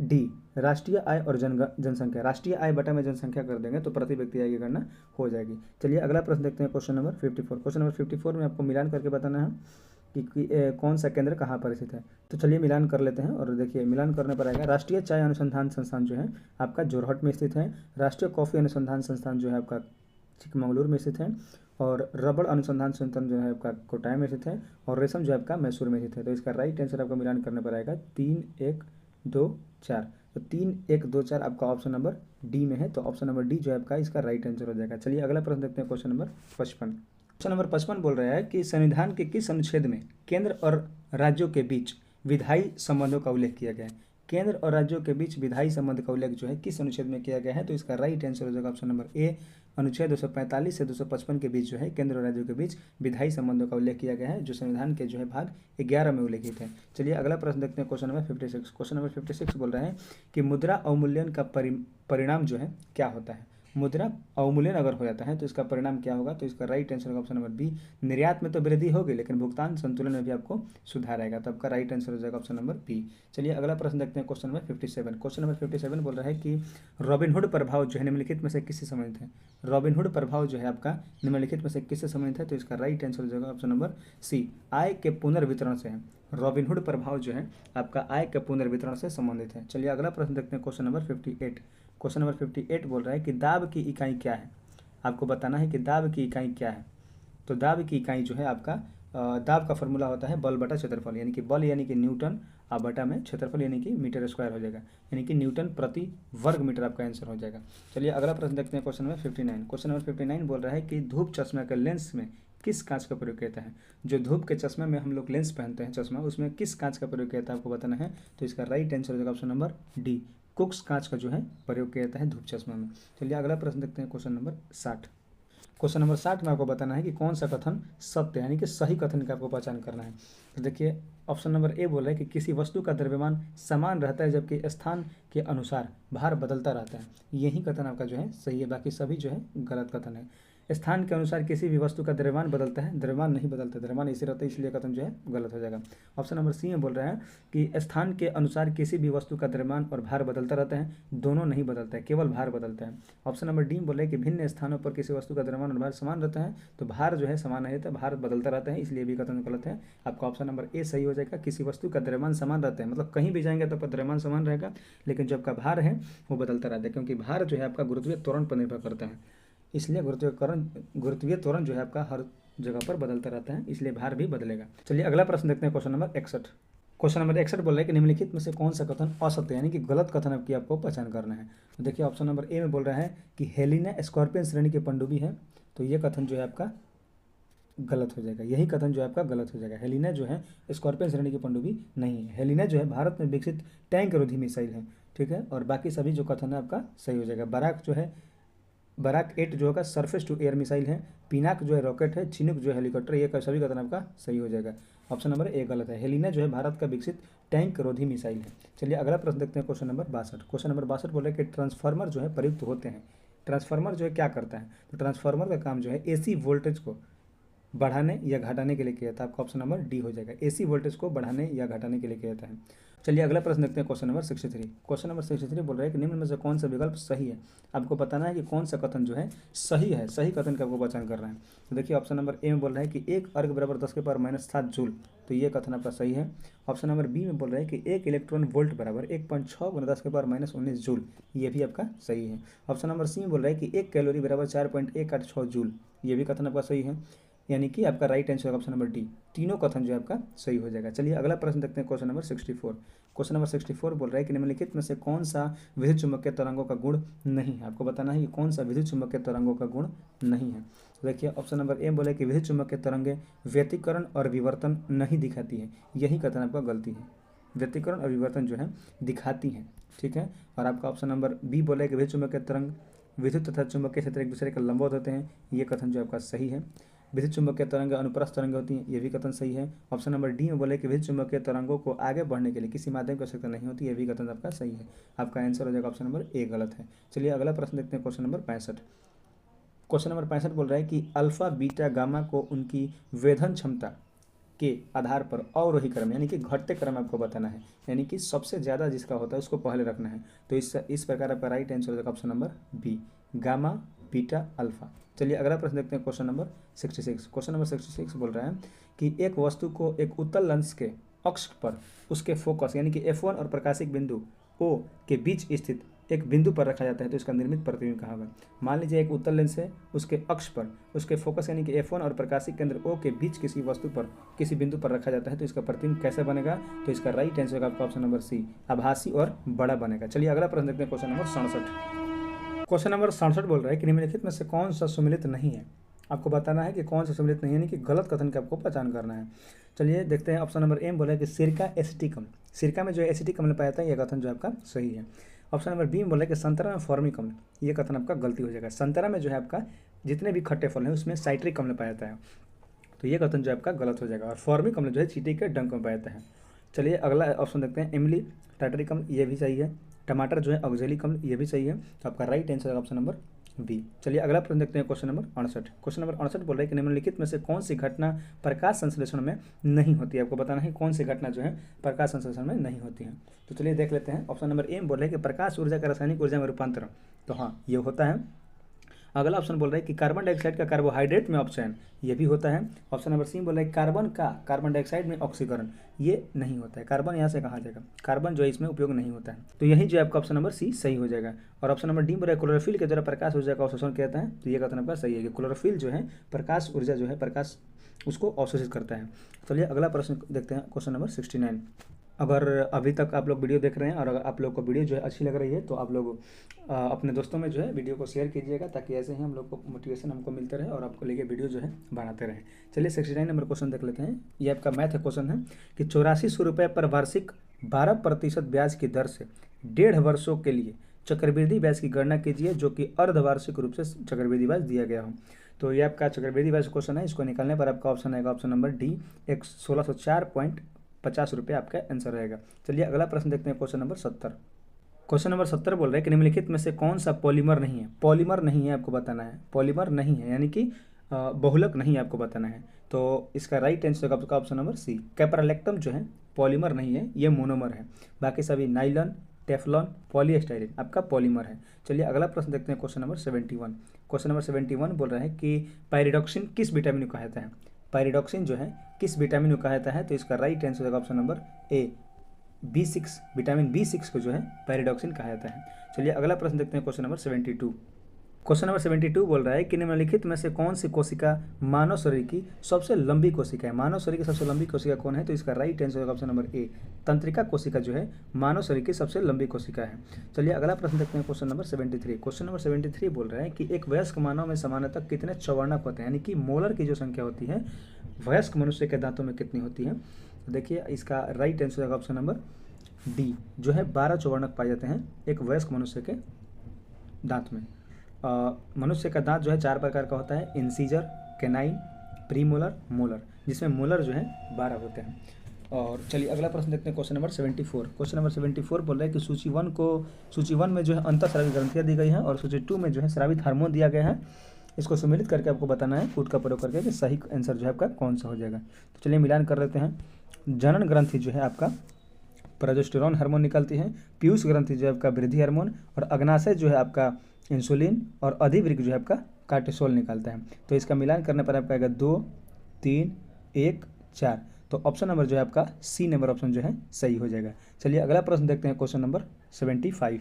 डी राष्ट्रीय आय और जनसंख्या, राष्ट्रीय आय बटा में जनसंख्या कर देंगे तो प्रति व्यक्ति आय की गणना हो जाएगी। चलिए अगला प्रश्न देखते हैं, क्वेश्चन नंबर 54। क्वेश्चन नंबर 54 में आपको मिलान करके बताना है कि कौन सा केंद्र कहाँ पर स्थित है। तो चलिए मिलान कर लेते हैं और देखिए मिलान करने पर आएगा राष्ट्रीय चाय अनुसंधान संस्थान जो है आपका जोरहट में स्थित है, राष्ट्रीय कॉफ़ी अनुसंधान संस्थान जो है आपका चिकमंगलुरु में स्थित है, और रबड़ अनुसंधान संस्थान जो है आपका कोटाय में स्थित है, और रेशम जो है आपका मैसूर में स्थित है। तो इसका राइट आंसर आपका मिलान करने पर आएगा 3, 1, 2, 4। तो 3, 1, 2, 4 आपका ऑप्शन नंबर डी में है, तो ऑप्शन नंबर डी जो है आपका इसका राइट आंसर हो जाएगा। चलिए अगला प्रश्न देखते हैं, क्वेश्चन नंबर 55। क्वेश्चन नंबर 55 बोल रहा है कि संविधान के किस अनुच्छेद में केंद्र और राज्यों के बीच विधायी संबंधों का उल्लेख किया गया है। केंद्र और राज्यों के बीच विधायी संबंध का उल्लेख जो है किस अनुच्छेद में किया गया है। तो इसका राइट आंसर हो जाएगा ऑप्शन नंबर ए, अनुच्छेद 245 से 255 के बीच जो है केंद्र और राज्यों के बीच विधायी संबंधों का उल्लेख किया गया है, जो संविधान के जो है भाग 11 में उल्लेखित है। चलिए अगला प्रश्न देखते हैं, क्वेश्चन नंबर 56। क्वेश्चन नंबर 56 बोल रहे हैं कि मुद्रा अवमूल्यन का परिणाम जो है क्या होता है। मुद्रा अवमूल्यन अगर हो जाता है तो इसका परिणाम क्या होगा। तो इसका राइट आंसर होगा ऑप्शन नंबर बी, निर्यात में तो वृद्धि होगी लेकिन भुगतान संतुलन में भी आपको सुधार आएगा। तो आपका राइट आंसर हो जाएगा ऑप्शन नंबर बी। चलिए अगला प्रश्न देखते हैं, क्वेश्चन नंबर 57। क्वेश्चन नंबर 57 बोल रहा है कि रॉबिनहुड प्रभाव जो है निम्नलिखित में से किससे संबंधित है। रॉबिनहुड प्रभाव जो है आपका निम्नलिखित में से किससे संबंधित है। तो इसका राइट आंसर हो जाएगा ऑप्शन नंबर सी, आय के पुनर्वितरण से है। रॉबिनहुड प्रभाव जो है आपका आय के पुनर्वितरण से संबंधित है। चलिए अगला प्रश्न देखते हैं, क्वेश्चन नंबर 58। क्वेश्चन नंबर 58 बोल रहा है कि दाब की इकाई क्या है। आपको बताना है कि दाब की इकाई क्या है। तो दाब की इकाई जो है आपका दाब का फॉर्मूला होता है बल बटा क्षेत्रफल, यानी कि बल यानी कि न्यूटन और बटा में क्षेत्रफल यानी कि मीटर स्क्वायर हो जाएगा, यानी कि न्यूटन प्रति वर्ग मीटर आपका आंसर हो जाएगा। चलिए अगला प्रश्न देखते हैं, क्वेश्चन नंबर 59। क्वेश्चन नंबर 59 बोल रहा है कि धूप चश्मा के लेंस में किस कांच का प्रयोग किया है। जो धूप के चश्मे में हम लोग लेंस पहनते हैं चश्मा, उसमें किस कांच का प्रयोग किया था आपको बताना है। तो इसका राइट आंसर हो जाएगा ऑप्शन नंबर डी, कुक्स कांच का जो है प्रयोग किया जाता है धूप चश्मा में। चलिए अगला प्रश्न देखते हैं, क्वेश्चन नंबर 60। क्वेश्चन नंबर 60 में आपको बताना है कि कौन सा कथन सत्य यानी कि सही कथन का आपको पहचान करना है। तो देखिए ऑप्शन नंबर ए बोल रहा है कि किसी वस्तु का द्रव्यमान समान रहता है जबकि स्थान के अनुसार भार बदलता रहता है। यही कथन आपका जो है सही है, बाकी सभी जो है गलत कथन है। स्थान के अनुसार किसी भी वस्तु का द्रव्यमान बदलता है, द्रव्यमान नहीं बदलता, द्रव्यमान इसी रहता है, इसलिए कथन जो है गलत हो जाएगा। ऑप्शन नंबर सी में बोल रहे हैं कि स्थान के अनुसार किसी भी वस्तु का द्रव्यमान और भार बदलता रहता है, दोनों नहीं बदलता है, केवल भार बदलता है। ऑप्शन नंबर डी में बोल रहे हैं कि भिन्न स्थानों पर किसी वस्तु का द्रव्यमान और भार समान रहता है, तो भार जो है समान नहीं रहता, भार बदलता रहता है, इसलिए भी कथन गलत है। आपका ऑप्शन नंबर ए सही हो जाएगा, किसी वस्तु का द्रव्यमान समान रहता है, मतलब कहीं भी जाएंगे तो द्रव्यमान समान रहेगा, लेकिन जब का भार है वो बदलता रहता है, क्योंकि भार जो है आपका गुरुत्वीय त्वरण पर निर्भर करता है, इसलिए गुरुत्वीय त्वरण जो है आपका हर जगह पर बदलता रहता है, इसलिए भार भी बदलेगा। चलिए अगला प्रश्न देखते हैं, क्वेश्चन नंबर 61। क्वेश्चन नंबर 61 बोल रहा है कि निम्नलिखित में से कौन सा कथन असत्य यानी कि गलत कथन की आपको पहचान करना है। तो देखिए ऑप्शन नंबर ए में बोल रहा है कि हेलिना स्कॉर्पियन श्रेणी के पनडुब्बी है, तो ये कथन जो है आपका गलत हो जाएगा, यही कथन जो है आपका गलत हो जाएगा। हेलिना जो है स्कॉर्पियन श्रेणी की पनडुब्बी नहीं है। हेलिना जो है भारत में विकसित टैंक रोधी मिसाइल है, ठीक है, और बाकी सभी जो कथन है आपका सही हो जाएगा। बराक 8 जो होगा सरफेस टू एयर मिसाइल है, पिनाक जो है रॉकेट है, चिनूक जो है हेलीकॉप्टर, ये सभी कथन आपका सही हो जाएगा। ऑप्शन नंबर ए गलत है, हेलिना जो है भारत का विकसित टैंक रोधी मिसाइल है। चलिए अगला प्रश्न देखते हैं, क्वेश्चन नंबर 62। क्वेश्चन नंबर 62 बोल रहे हैं कि ट्रांसफार्मर जो है प्रयुक्त होते हैं। ट्रांसफार्मर जो है क्या करता है। तो ट्रांसफार्मर का काम जो है एसी वोल्टेज को बढ़ाने या घटाने के लिए किया जाता है। आपका ऑप्शन नंबर डी हो जाएगा, एसी वोल्टेज को बढ़ाने या घटाने के लिए किया जाता है। चलिए अगला प्रश्न देखते हैं, क्वेश्चन नंबर 63। क्वेश्चन नंबर 63 बोल रहा है कि निम्न में से कौन सा विकल्प सही है। आपको बताना है कि कौन सा कथन जो है सही है, सही कथन का आपको पहचान करना है। तो देखिए ऑप्शन नंबर ए में बोल रहा है कि 1 अर्ग बराबर 10⁻⁷ जूल, तो ये कथन आपका सही है। ऑप्शन नंबर बी में बोल रहा है कि 1 इलेक्ट्रॉन वोल्ट बराबर 1.6 × 10⁻⁻19 जूल, ये भी आपका सही है। ऑप्शन नंबर सी में बोल रहा है कि 1 कैलोरी बराबर 4.186 जूल, ये भी कथन आपका सही है, यानी कि आपका right answer option number D, तीनों कथन जो है आपका सही हो जाएगा। चलिए अगला प्रश्न देखते हैं, क्वेश्चन नंबर 64। क्वेश्चन नंबर 64 बोल रहा है कि निम्नलिखित में से कौन सा विद्युत चुम्बकीय तरंगों का गुण नहीं है। आपको बताना है कि कौन सा विद्युत चुम्बकीय तरंगों का गुण नहीं है। तो देखिए ऑप्शन नंबर ए बोले कि विद्युत चुम्बकीय तरंगें व्यतिकरण और विवर्तन नहीं दिखाती है, यही कथन आपका गलती है, व्यतिकरण और विवर्तन जो है दिखाती हैं, ठीक है। और आपका ऑप्शन नंबर बी बोले कि विद्युत चुम्बकीय तरंग विद्युत तथा चुम्बकीय क्षेत्र एक दूसरे के लंबवत होते हैं, ये कथन जो आपका सही है। विद्युत चुम्बकीय तरंग अनुप्रस्थ तरंग होती हैं, ये भी कथन सही है। ऑप्शन नंबर डी में बोले कि विद्युत चुम्बकीय तरंगों को आगे बढ़ने के लिए किसी माध्यम की आवश्यकता नहीं होती, ये भी कथन आपका सही है। आपका आंसर हो जाएगा ऑप्शन नंबर ए गलत है। चलिए अगला प्रश्न देखते हैं, क्वेश्चन नंबर 65। क्वेश्चन नंबर 65 बोल रहा है कि अल्फा बीटा गामा को उनकी वेधन क्षमता के आधार पर अवरोही क्रम यानी कि घटते क्रम आपको बताना है, यानी कि सबसे ज़्यादा जिसका होता है उसको पहले रखना है। तो इस प्रकार आपका राइट आंसर हो जाएगा option number B, gamma beta alpha. चलिए अगला प्रश्न देखते हैं, क्वेश्चन नंबर 66। क्वेश्चन नंबर 66 बोल रहा है कि एक वस्तु को एक उत्तल लेंस के अक्ष पर उसके फोकस यानी कि F1 और प्रकाशिक बिंदु O के बीच स्थित एक बिंदु पर रखा जाता है तो इसका निर्मित प्रतिबिंब कहाँ होगा। मान लीजिए एक उत्तल लेंस है, उसके अक्ष पर उसके फोकस यानी कि F1 और प्रकाशिक केंद्र O के बीच किसी वस्तु पर किसी बिंदु पर रखा जाता है तो इसका प्रतिबिंब कैसे बनेगा। तो इसका राइट आंसर होगा आपका ऑप्शन नंबर सी, आभासी और बड़ा बनेगा। चलिए अगला प्रश्न देखते हैं, क्वेश्चन नंबर 67। क्वेश्चन नंबर 67 बोल रहा है कि निम्नलिखित में से कौन सा सुमेलित नहीं है। आपको बताना है कि कौन सा सम्मिलित नहीं है, यानी कि गलत कथन की आपको पहचान करना है। चलिए देखते हैं, ऑप्शन नंबर एम बोला है कि सिरका एसिटिक अम्ल, सिरका में जो है एसिटिक अम्ल पाया जाता है, यह कथन जो आपका सही है। ऑप्शन नंबर बी में बोला है कि संतरा में फॉर्मिक अम्ल, ये कथन आपका गलती हो जाएगा। संतरा में जो है आपका जितने भी खट्टे फल हैं उसमें साइट्रिक अम्ल पाया जाता है, तो ये कथन जो आपका गलत हो जाएगा। और फॉर्मिक अम्ल जो है चींटी के डंक में पाया जाता है। चलिए अगला ऑप्शन देखते हैं, इमली टार्टरिक अम्ल, ये भी सही है। टमाटर जो है ऑक्जेलिक अम्ल, ये भी सही है। तो आपका राइट आंसर है ऑप्शन नंबर बी। चलिए अगला प्रश्न देखते हैं, क्वेश्चन नंबर 68। क्वेश्चन नंबर 68 बोल रहा है कि निम्नलिखित में से कौन सी घटना प्रकाश संश्लेषण में नहीं होती है। आपको बताना है कौन सी घटना जो है प्रकाश संश्लेषण में नहीं होती है। तो चलिए देख लेते हैं, ऑप्शन नंबर ए बोल रहे हैं कि प्रकाश ऊर्जा का रासायनिक ऊर्जा में रूपांतरण, तो हाँ ये होता है। अगला ऑप्शन बोल रहा है कि कार्बन डाइऑक्साइड का कार्बोहाइड्रेट में अपचयन, ये भी होता है। ऑप्शन नंबर सी बोल रहा है कार्बन का कार्बन डाइऑक्साइड में ऑक्सीकरण, ये नहीं होता है। कार्बन यहाँ से कहाँ जाएगा, कार्बन जो है इसमें उपयोग नहीं होता है, तो यही जो आपका ऑप्शन नंबर सी सही हो जाएगा। और ऑप्शन नंबर डी बोल रहा है क्लोरोफिल के द्वारा प्रकाश ऊर्जा का अवशोषण किया जाता है, तो ये कथन आपका सही है कि क्लोरोफिल जो है प्रकाश ऊर्जा जो है प्रकाश उसको अवशोषित करता है। चलिए अगला प्रश्न देखते हैं, क्वेश्चन नंबर 69। अगर अभी तक आप लोग वीडियो देख रहे हैं और अगर आप लोग को वीडियो जो है अच्छी लग रही है तो आप लोग अपने दोस्तों में जो है वीडियो को शेयर कीजिएगा, ताकि ऐसे ही हम लोग को मोटिवेशन हमको मिलते रहे और आपको लेके वीडियो जो है बनाते रहे। चलिए 69 नंबर क्वेश्चन देख लेते हैं। ये आपका मैथ क्वेश्चन है कि 8400 रुपये पर वार्षिक 12% ब्याज की दर से 1.5 वर्षों के लिए चक्रवृद्धि ब्याज की गणना कीजिए जो कि अर्धवार्षिक रूप से चक्रवृद्धि ब्याज दिया गया हो। तो ये आपका चक्रवृद्धि ब्याज क्वेश्चन है, इसको निकालने पर आपका ऑप्शन आएगा ऑप्शन नंबर डी, 1604.50 रुपये आपका आंसर रहेगा। चलिए अगला प्रश्न देखते हैं, क्वेश्चन नंबर 70। क्वेश्चन नंबर 70 बोल रहे हैं कि निम्नलिखित में से कौन सा पॉलीमर नहीं है। पॉलीमर नहीं है आपको बताना है, पॉलीमर नहीं है यानी कि बहुलक नहीं है आपको बताना है। तो इसका राइट आंसर आपका ऑप्शन नंबर सी, कैपरालेक्टम जो है पॉलीमर नहीं है, ये मोनोमर है। बाकी सभी नाइलन, टेफ्लॉन, पॉलीस्टाइरीन आपका पॉलीमर है। चलिए अगला प्रश्न देखते हैं, क्वेश्चन नंबर 71। क्वेश्चन नंबर 71 बोल रहा है कि पायरिडॉक्सिन किस विटामिन को कहता है। पायरिडॉक्सिन जो है किस विटामिन को कहता है, तो इसका राइट आंसर होगा ऑप्शन नंबर ए, B6, विटामिन B6 को जो है पायरिडॉक्सिन कहा जाता है। चलिए अगला प्रश्न देखते हैं, क्वेश्चन नंबर 72। क्वेश्चन नंबर 72 बोल रहा है कि निम्नलिखित में से कौन सी कोशिका मानव शरीर की सबसे लंबी कोशिका है। मानव शरीर की सबसे लंबी कोशिका कौन है, तो इसका राइट आंसर होगा ऑप्शन नंबर ए, तंत्रिका कोशिका जो है मानव शरीर की सबसे लंबी कोशिका है। चलिए अगला प्रश्न देखते हैं, क्वेश्चन नंबर 73। क्वेश्चन नंबर 73 बोल रहा है कि एक वयस्क मानव में सामान्यतः कितने चौवर्णक होते हैं, यानी कि मोलर की जो संख्या होती है वयस्क मनुष्य के दांतों में कितनी होती है। तो देखिए इसका राइट आंसर होगा ऑप्शन नंबर डी, जो है 12 चौवर्णक पाए जाते हैं एक वयस्क मनुष्य के दांत में। मनुष्य का दांत जो है 4 प्रकार का होता है, इंसीजर, कैनाइन, प्रीमोलर, मोलर, जिसमें मोलर जो है 12 होते हैं। और चलिए अगला प्रश्न देखते हैं, क्वेश्चन नंबर 74। क्वेश्चन नंबर 74 बोल रहा है कि सूची 1 में जो है अंतःस्रावी ग्रंथियाँ दी गई हैं और सूची 2 में जो है स्रावित हार्मोन दिया गया है। इसको सम्मिलित करके आपको बताना है कूट का प्रयोग करके कि सही आंसर जो है आपका कौन सा हो जाएगा। तो चलिए मिलान कर लेते हैं। जनन ग्रंथि जो है आपका प्रोजेस्टेरॉन हार्मोन निकलती है, पीयूष ग्रंथि जो है आपका वृद्धि हार्मोन, और अग्नाशय जो है आपका इंसुलिन, और अधिवृक्क जो है आपका कार्टिसोल निकालता है। तो इसका मिलान करने पर आपका आएगा 2, 3, 1, 4। तो ऑप्शन नंबर जो है आपका सी नंबर ऑप्शन जो है सही हो जाएगा। चलिए अगला प्रश्न देखते हैं, क्वेश्चन नंबर 75।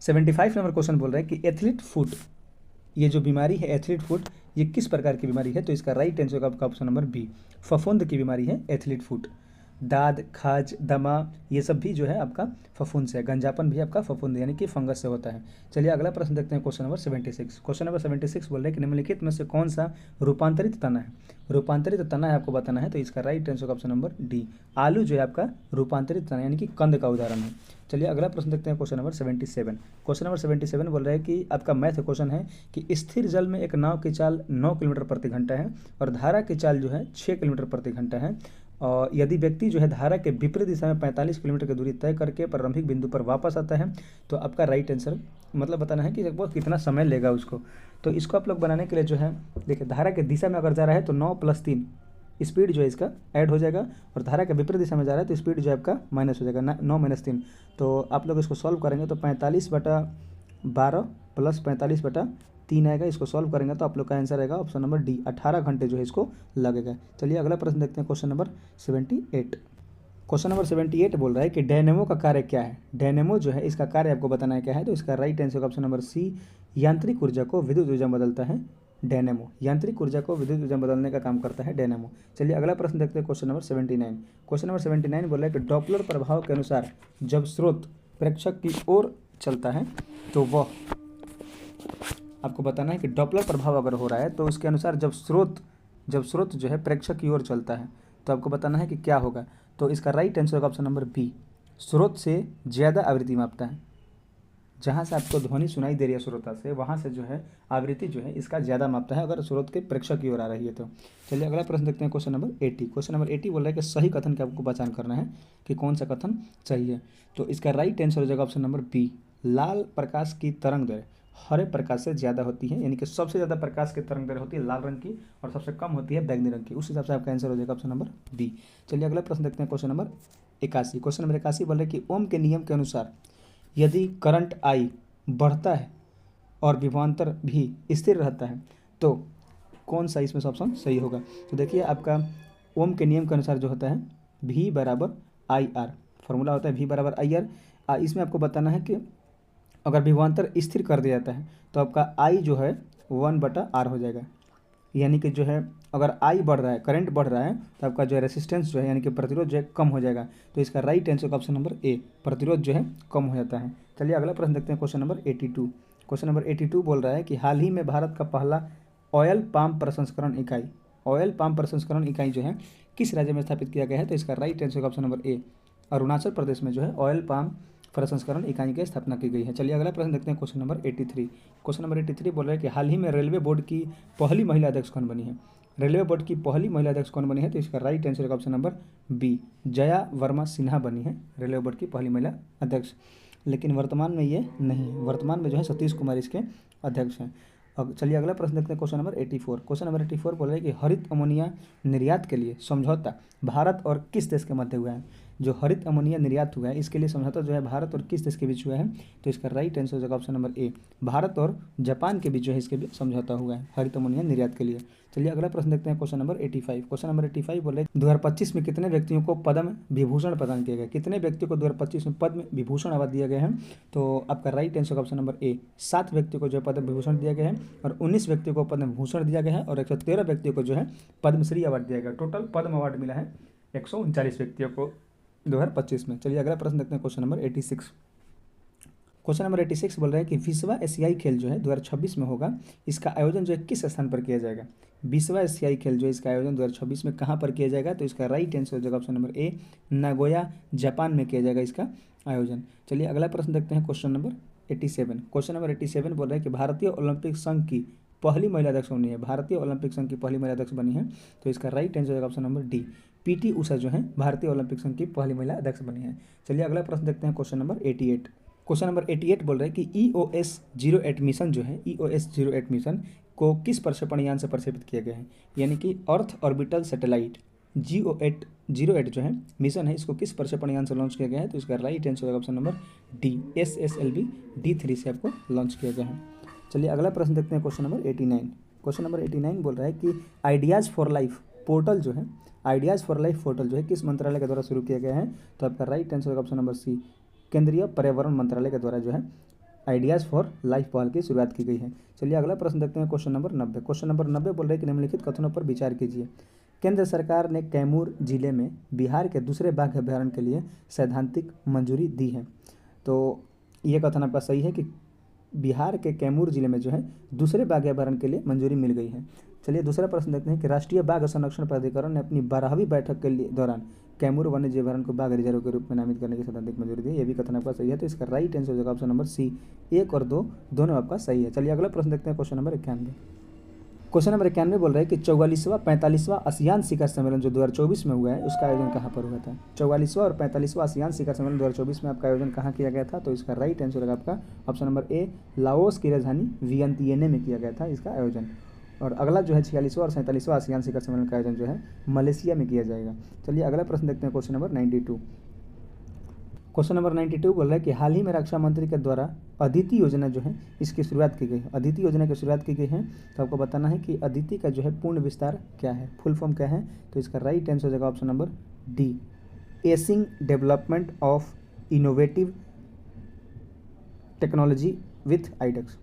75 नंबर क्वेश्चन बोल रहा है कि एथलीट फुट, ये जो बीमारी है एथलीट फुट, ये किस प्रकार की बीमारी है। तो इसका राइट आंसर होगा आपका ऑप्शन नंबर बी, फफूंद की बीमारी है एथलीट फुट। दाद, खाज, दमा, ये सब भी जो है आपका फफूंद से है। गंजापन भी आपका फफूंद यानी कि फंगस से होता है। चलिए अगला प्रश्न देखते हैं, क्वेश्चन नंबर 76। क्वेश्चन नंबर 76 बोल रहे हैं कि निम्नलिखित में से कौन सा रूपांतरित तना है। रूपांतरित तना है आपको बताना है, तो इसका राइट आंसर होगा ऑप्शन नंबर डी, आलू जो है आपका रूपांतरित तना यानी कि कंद का उदाहरण है। चलिए अगला प्रश्न देखते हैं, क्वेश्चन नंबर 77। क्वेश्चन नंबर 77 बोल रहा है कि आपका मैथ क्वेश्चन है कि स्थिर जल में एक नाव की चाल 9 किलोमीटर प्रति घंटा है और धारा की चाल जो है 6 किलोमीटर प्रति घंटा है। और यदि व्यक्ति जो है धारा के विपरीत दिशा में 45 किलोमीटर की दूरी तय करके प्रारंभिक बिंदु पर वापस आता है तो आपका राइट आंसर मतलब बताना है कि लगभग कितना समय लेगा उसको। तो इसको आप लोग बनाने के लिए जो है देखिए, धारा के दिशा में अगर जा रहा है तो 9+3 स्पीड जो है इसका ऐड हो जाएगा, और धारा के विपरीत दिशा में जा रहा है तो स्पीड जो है आपका माइनस हो जाएगा 9-3। तो आप लोग इसको सॉल्व करेंगे तो 45/12 + 45/3 आएगा। इसको सॉल्व करेंगे तो आप लोग का आंसर आएगा ऑप्शन नंबर डी, 18 घंटे जो है इसको लगेगा। चलिए अगला प्रश्न देखते हैं, क्वेश्चन नंबर 78। क्वेश्चन नंबर 78 बोल रहा है कि डायनेमो का कार्य क्या है। डायनेमो जो है इसका कार्य आपको बताना है क्या है। तो इसका right answer option number C, यांत्रिक ऊर्जा को विद्युत ऊर्जा में बदलता है डायनेमो। यांत्रिक ऊर्जा को विद्युत ऊर्जा में बदलने का काम करता है डायनेमो। चलिए अगला प्रश्न देखते हैं, क्वेश्चन नंबर 79। क्वेश्चन नंबर 79 बोल रहा है कि डॉपलर प्रभाव के अनुसार जब स्रोत प्रेक्षक की ओर चलता है तो वह, आपको बताना है कि डॉपलर प्रभाव अगर हो रहा है तो उसके अनुसार जब स्रोत जो है प्रेक्षक की ओर चलता है तो आपको बताना है कि क्या होगा। तो इसका राइट आंसर होगा ऑप्शन नंबर बी, स्रोत से ज़्यादा आवृत्ति मापता है। जहाँ से आपको ध्वनि सुनाई दे रही है श्रोता से, वहाँ से जो है आवृत्ति जो है इसका ज़्यादा मापता है अगर स्रोत के प्रेक्षक की ओर आ रही है तो। चलिए अगला प्रश्न देखते हैं, क्वेश्चन नंबर 80। क्वेश्चन नंबर 80 बोल रहा है कि सही कथन का आपको पहचान करना है कि कौन सा कथन सही है। तो इसका राइट आंसर हो जाएगा ऑप्शन नंबर बी, लाल प्रकाश की तरंग दैर्घ्य हरे प्रकाश से ज़्यादा होती है, यानी कि सबसे ज़्यादा प्रकाश की तरंग दैर्घ्य होती है लाल रंग की और सबसे कम होती है बैंगनी रंग की। उस हिसाब से आपका आंसर हो जाएगा ऑप्शन नंबर बी। चलिए अगला प्रश्न देखते हैं, क्वेश्चन नंबर 81। क्वेश्चन नंबर 81 बोल रहे हैं कि ओम के नियम के अनुसार यदि करंट आई बढ़ता है और विभवांतर भी स्थिर रहता है तो कौन सा इसमें से ऑप्शन सही होगा। तो देखिए आपका ओम के नियम के अनुसार जो होता है V = IR, फॉर्मूला होता है V = IR। इसमें आपको बताना है कि अगर विभवांतर स्थिर कर दिया जाता है तो आपका I जो है 1/R हो जाएगा, यानी कि जो है अगर I बढ़ रहा है, करंट बढ़ रहा है तो आपका जो है रेसिस्टेंस जो है यानी कि प्रतिरोध जो है कम हो जाएगा। तो इसका राइट आंसर ऑप्शन नंबर ए, प्रतिरोध जो है कम हो जाता है। चलिए अगला प्रश्न देखते हैं, क्वेश्चन नंबर 82। क्वेश्चन नंबर 82 बोल रहा है कि हाल ही में भारत का पहला ऑयल पाम प्रसंस्करण इकाई जो है किस राज्य में स्थापित किया गया है। तो इसका right answer option number A, Arunachal Pradesh में जो है ऑयल पाम प्रसंस्करण इकाई की स्थापना की गई है। चलिए अगला प्रश्न देखते हैं, क्वेश्चन नंबर 83। क्वेश्चन नंबर 83 बोल रहा है कि हाल ही में रेलवे बोर्ड की पहली महिला अध्यक्ष कौन बनी है। रेलवे बोर्ड की पहली महिला अध्यक्ष कौन बनी है। तो इसका right answer option number B, Jaya Varma Sinha बनी है रेलवे बोर्ड की पहली महिला अध्यक्ष। लेकिन वर्तमान में ये नहीं, वर्तमान में जो है सतीश कुमार इसके अध्यक्ष हैं। अब चलिए अगला प्रश्न देखते हैं, क्वेश्चन नंबर 84। क्वेश्चन नंबर 84 बोल रहे हैं कि हरित अमोनिया निर्यात के लिए समझौता भारत और किस देश के मध्य हुआ है। जो हरित अमोनिया निर्यात हुआ है इसके लिए समझौता जो है भारत और किस देश के बीच हुआ है। तो इसका राइट आंसर होगा ऑप्शन नंबर ए, भारत और जापान के बीच जो है इसके बीच समझौता हुआ है हरित अमोनिया निर्यात के लिए। चलिए अगला प्रश्न देखते हैं, क्वेश्चन नंबर 85। क्वेश्चन नंबर 85 बोल रहे हैं 2025 में कितने व्यक्तियों को पद्म विभूषण प्रदान किया गया। कितने व्यक्तियों को 2025 में पद्म विभूषण अवार्ड दिया गया है। तो आपका राइट आंसर ऑप्शन नंबर ए, 7 व्यक्तियों को जो है पद्म विभूषण दिया गया है और 19 व्यक्तियों को पद्म भूषण दिया गया है और 113 व्यक्तियों को जो है पद्मश्री अवार्ड दिया गया। टोटल पद्म अवार्ड मिला है 139 व्यक्तियों को 2025 में। चलिए अगला प्रश्न देखते हैं, क्वेश्चन नंबर 86। क्वेश्चन नंबर 86 बोल रहा है कि 20वां एशियाई खेल जो है 2026 में होगा, इसका आयोजन जो है किस स्थान पर किया जाएगा। 20वां एशियाई खेल जो है इसका आयोजन 2026 में कहाँ पर किया जाएगा। तो इसका राइट आंसर हो जाएगा ऑप्शन नंबर ए, नागोया जापान में किया जाएगा इसका आयोजन। चलिए अगला प्रश्न देखते हैं, क्वेश्चन नंबर 87। क्वेश्चन नंबर 87 बोल रहा है कि भारतीय ओलंपिक संघ की पहली महिला अध्यक्ष बनी है। भारतीय ओलंपिक संघ की पहली महिला अध्यक्ष बनी है। तो इसका राइट आंसर होगा option number D, PT Usha जो है भारतीय ओलंपिक संघ की पहली महिला अध्यक्ष बनी है। चलिए अगला प्रश्न देखते हैं, क्वेश्चन नंबर 88। क्वेश्चन नंबर 88 बोल रहे हैं कि EOS 08 मिशन जो है EOS 08 मिशन को किस प्रक्षेपण यान से प्रक्षेपित किया गया है। यानी कि अर्थ ऑर्बिटल सैटेलाइट GOS-08 जो है मिशन है, इसको किस प्रक्षेपण यान से लॉन्च किया गया है। तो इसका राइट आंसर होगा option number D, SSLV D3 से आपको लॉन्च किया गया है। चलिए अगला प्रश्न देखते हैं, क्वेश्चन नंबर 89। क्वेश्चन नंबर 89 बोल रहा है कि आइडियाज़ फॉर लाइफ पोर्टल जो है किस मंत्रालय के द्वारा शुरू किया गया है। तो आपका राइट आंसर होगा ऑप्शन नंबर सी, केंद्रीय पर्यावरण मंत्रालय के द्वारा जो है आइडियाज़ फॉर लाइफ पहल की शुरुआत की गई है। चलिए अगला प्रश्न देखते हैं, क्वेश्चन नंबर 90। क्वेश्चन नंबर 90 बोल रहे हैं कि निम्नलिखित कथनों पर विचार कीजिए। केंद्र सरकार ने कैमूर जिले में बिहार के दूसरे बाघ अभ्यारण्य के लिए सैद्धांतिक मंजूरी दी है। तो ये कथन आपका सही है कि बिहार के कैमूर जिले में जो है दूसरे बाघ अभ्यारण्य के लिए मंजूरी मिल गई है। चलिए दूसरा प्रश्न देखते हैं कि राष्ट्रीय बाघ संरक्षण प्राधिकरण ने अपनी 12वीं बैठक के दौरान कैमूर वन्य जीव अभ्यारण्य को बाघ रिजर्व के रूप में नामित करने की सैद्धांतिक मंजूरी दी। ये भी कथन आपका सही है। तो इसका राइट आंसर हो जाएगा ऑप्शन नंबर सी, 1 और 2 दोनों आपका सही है। चलिए अगला प्रश्न देखते हैं, क्वेश्चन नंबर 91। क्वेश्चन नंबर 91 बोल रहा है कि 44वां 45वां आसियान शिखर सम्मेलन जो 2024 में हुआ है उसका आयोजन कहाँ पर हुआ था। 44वां और 45वां आसियान शिखर सम्मेलन 2024 में आपका आयोजन कहाँ किया गया था, तो इसका राइट आंसर होगा आपका ऑप्शन नंबर ए, लाओस की राजधानी वियंतियने में किया गया था इसका आयोजन। और अगला जो है 46वां और 47वां आसियान शिखर सम्मेलन का आयोजन जो है मलेशिया में किया जाएगा। चलिए अगला प्रश्न देखते हैं, क्वेश्चन नंबर 92। क्वेश्चन नंबर 92 बोल रहा है कि हाल ही में रक्षा मंत्री के द्वारा अदिति योजना जो है इसकी शुरुआत की गई है। अदिति योजना की शुरुआत की गई है, तो आपको बताना है कि अदिति का जो है पूर्ण विस्तार क्या है, फुल फॉर्म क्या है, तो इसका राइट आंसर हो जाएगा option number D, aceing development of innovative technology with iDEX.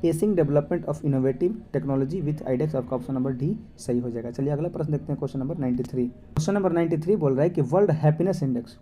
Aceing development of innovative technology with iDEX, आपका ऑप्शन नंबर डी सही हो जाएगा। चलिए अगला प्रश्न देखते हैं, क्वेश्चन नंबर 93। क्वेश्चन नंबर 93 बोल रहा है कि वर्ल्ड हैप्पीनेस इंडेक्स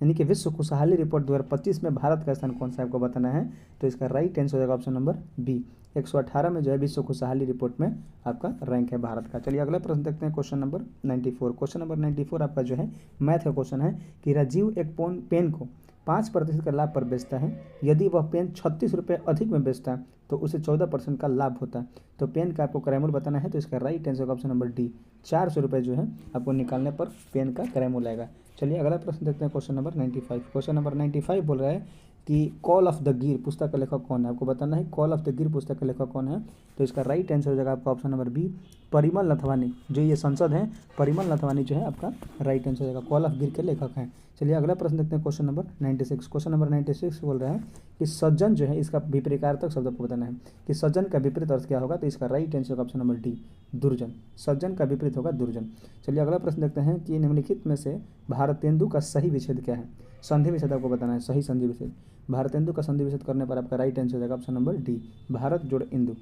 यानी कि विश्व खुशहाली रिपोर्ट 2025 में भारत का स्थान कौन सा आपको बताना है, तो इसका राइट आंसर हो जाएगा ऑप्शन नंबर बी, 118 में जो है विश्व खुशहाली रिपोर्ट में आपका रैंक है भारत का। चलिए अगला प्रश्न देखते हैं, क्वेश्चन नंबर 94। क्वेश्चन नंबर 94 आपका जो है मैथ का क्वेश्चन है कि राजीव एक पेन को 5% का लाभ पर बेचता है, यदि वह पेन 36 रुपये अधिक में बेचता है तो उसे 14% का लाभ होता है। तो पेन का आपको क्रयमूल्य बताना है, तो इसका राइट आंसर होगा ऑप्शन नंबर डी, 400 रुपये जो है आपको निकालने पर पेन का क्रयमूल्य आएगा। चलिए अगला प्रश्न देखते हैं, क्वेश्चन नंबर 95। क्वेश्चन नंबर 95 बोल रहा है कि कॉल ऑफ द गिर पुस्तक का लेखक कौन है, आपको बताना है कॉल ऑफ द गिर पुस्तक का लेखक कौन है, तो इसका राइट आंसर हो जाएगा आपका option number B, Parimal Nathwani. जो ये संसद हैं परिमल नथवानी जो है आपका राइट आंसर हो जाएगा, कॉल ऑफ गिर के लेखक हैं। चलिए अगला प्रश्न देखते हैं, क्वेश्चन नंबर 96। क्वेश्चन नंबर 96 बोल रहा है कि सज्जन जो है इसका विपरीतार्थक शब्द आपको बताना है कि सज्जन का विपरीत अर्थ क्या होगा, तो इसका राइट आंसर होगा ऑप्शन नंबर डी, दुर्जन। सज्जन का विपरीत होगा दुर्जन। चलिए अगला प्रश्न देखते हैं कि निम्नलिखित में से भारतेंदु का सही विच्छेद क्या है, संधि विच्छेद आपको बताना है, सही संधि विच्छेद। भारतेंदु का संधि विच्छेद करने पर आपका राइट आंसर हो जाएगा ऑप्शन नंबर डी, भारत जोड़ इंदु,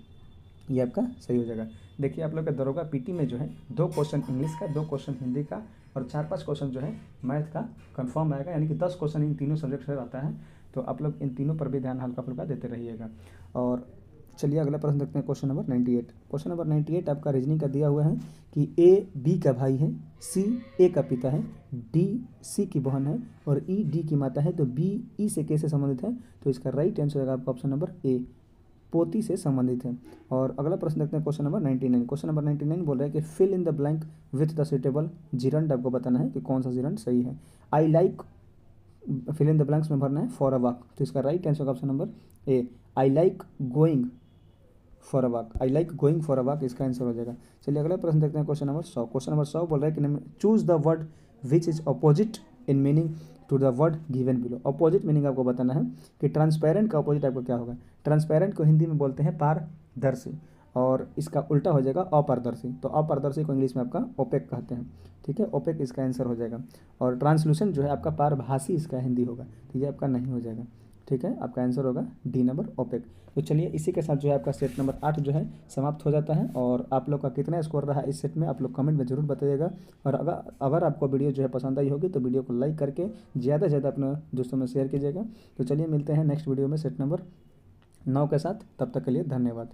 ये आपका सही हो जाएगा। देखिए आप लोग का दरोगा पीटी में जो है 2 क्वेश्चन इंग्लिश का, 2 क्वेश्चन हिंदी का और 4-5 क्वेश्चन जो है मैथ का कंफर्म आएगा, यानी कि 10 क्वेश्चन इन तीनों सब्जेक्ट से आता है, तो आप लोग इन तीनों पर भी ध्यान हल्का फुल्का देते रहिएगा। और चलिए अगला प्रश्न देखते हैं, क्वेश्चन नंबर 98। क्वेश्चन नंबर 98 आपका रीजनिंग का दिया हुआ है कि ए बी का भाई है, सी ए का पिता है, डी सी की बहन है और ई डी की माता है, तो बी ई से कैसे संबंधित है, तो इसका राइट आंसर होगा आपका ऑप्शन नंबर ए, पोती से संबंधित है। और अगला प्रश्न देखते हैं, क्वेश्चन नंबर 99। क्वेश्चन नंबर 99 बोल रहा है कि fill in the blank with the suitable gerund, आपको बताना है कि कौन सा जिरंड सही है। I like, fill in the blanks में भरना है फॉर अ वॉक, तो इसका राइट आंसर होगा option number A, I like going for a walk, I like going for a walk इसका आंसर हो जाएगा। चलिए अगला प्रश्न देखते हैं, क्वेश्चन नंबर 100। क्वेश्चन नंबर 100 बोल रहा है कि choose the word which is opposite in meaning to the word given below. Opposite meaning आपको बताना है कि ट्रांसपेरेंट का अपोजिट आपको क्या होगा। ट्रांसपेरेंट को हिंदी में बोलते हैं पारदर्शी और इसका उल्टा हो जाएगा अपारदर्शी, तो अपारदर्शी को इंग्लिश में आपका ओपेक कहते हैं, ठीक है, ओपेक इसका आंसर हो जाएगा। और ट्रांसलूसेंट जो है आपका पारभासी इसका हिंदी होगा, तो ये आपका नहीं हो जाएगा, ठीक है, आपका आंसर होगा डी नंबर ओपेक। तो चलिए इसी के साथ जो है आपका सेट नंबर 8 जो है समाप्त हो जाता है। और आप लोग का कितना स्कोर रहा इस सेट में आप लोग कमेंट में ज़रूर बताइएगा। और अगर आपको वीडियो जो है पसंद आई होगी तो वीडियो को लाइक करके ज़्यादा से ज़्यादा अपने दोस्तों में शेयर कीजिएगा। तो चलिए मिलते हैं नेक्स्ट वीडियो में सेट नंबर 9 के साथ, तब तक के लिए धन्यवाद।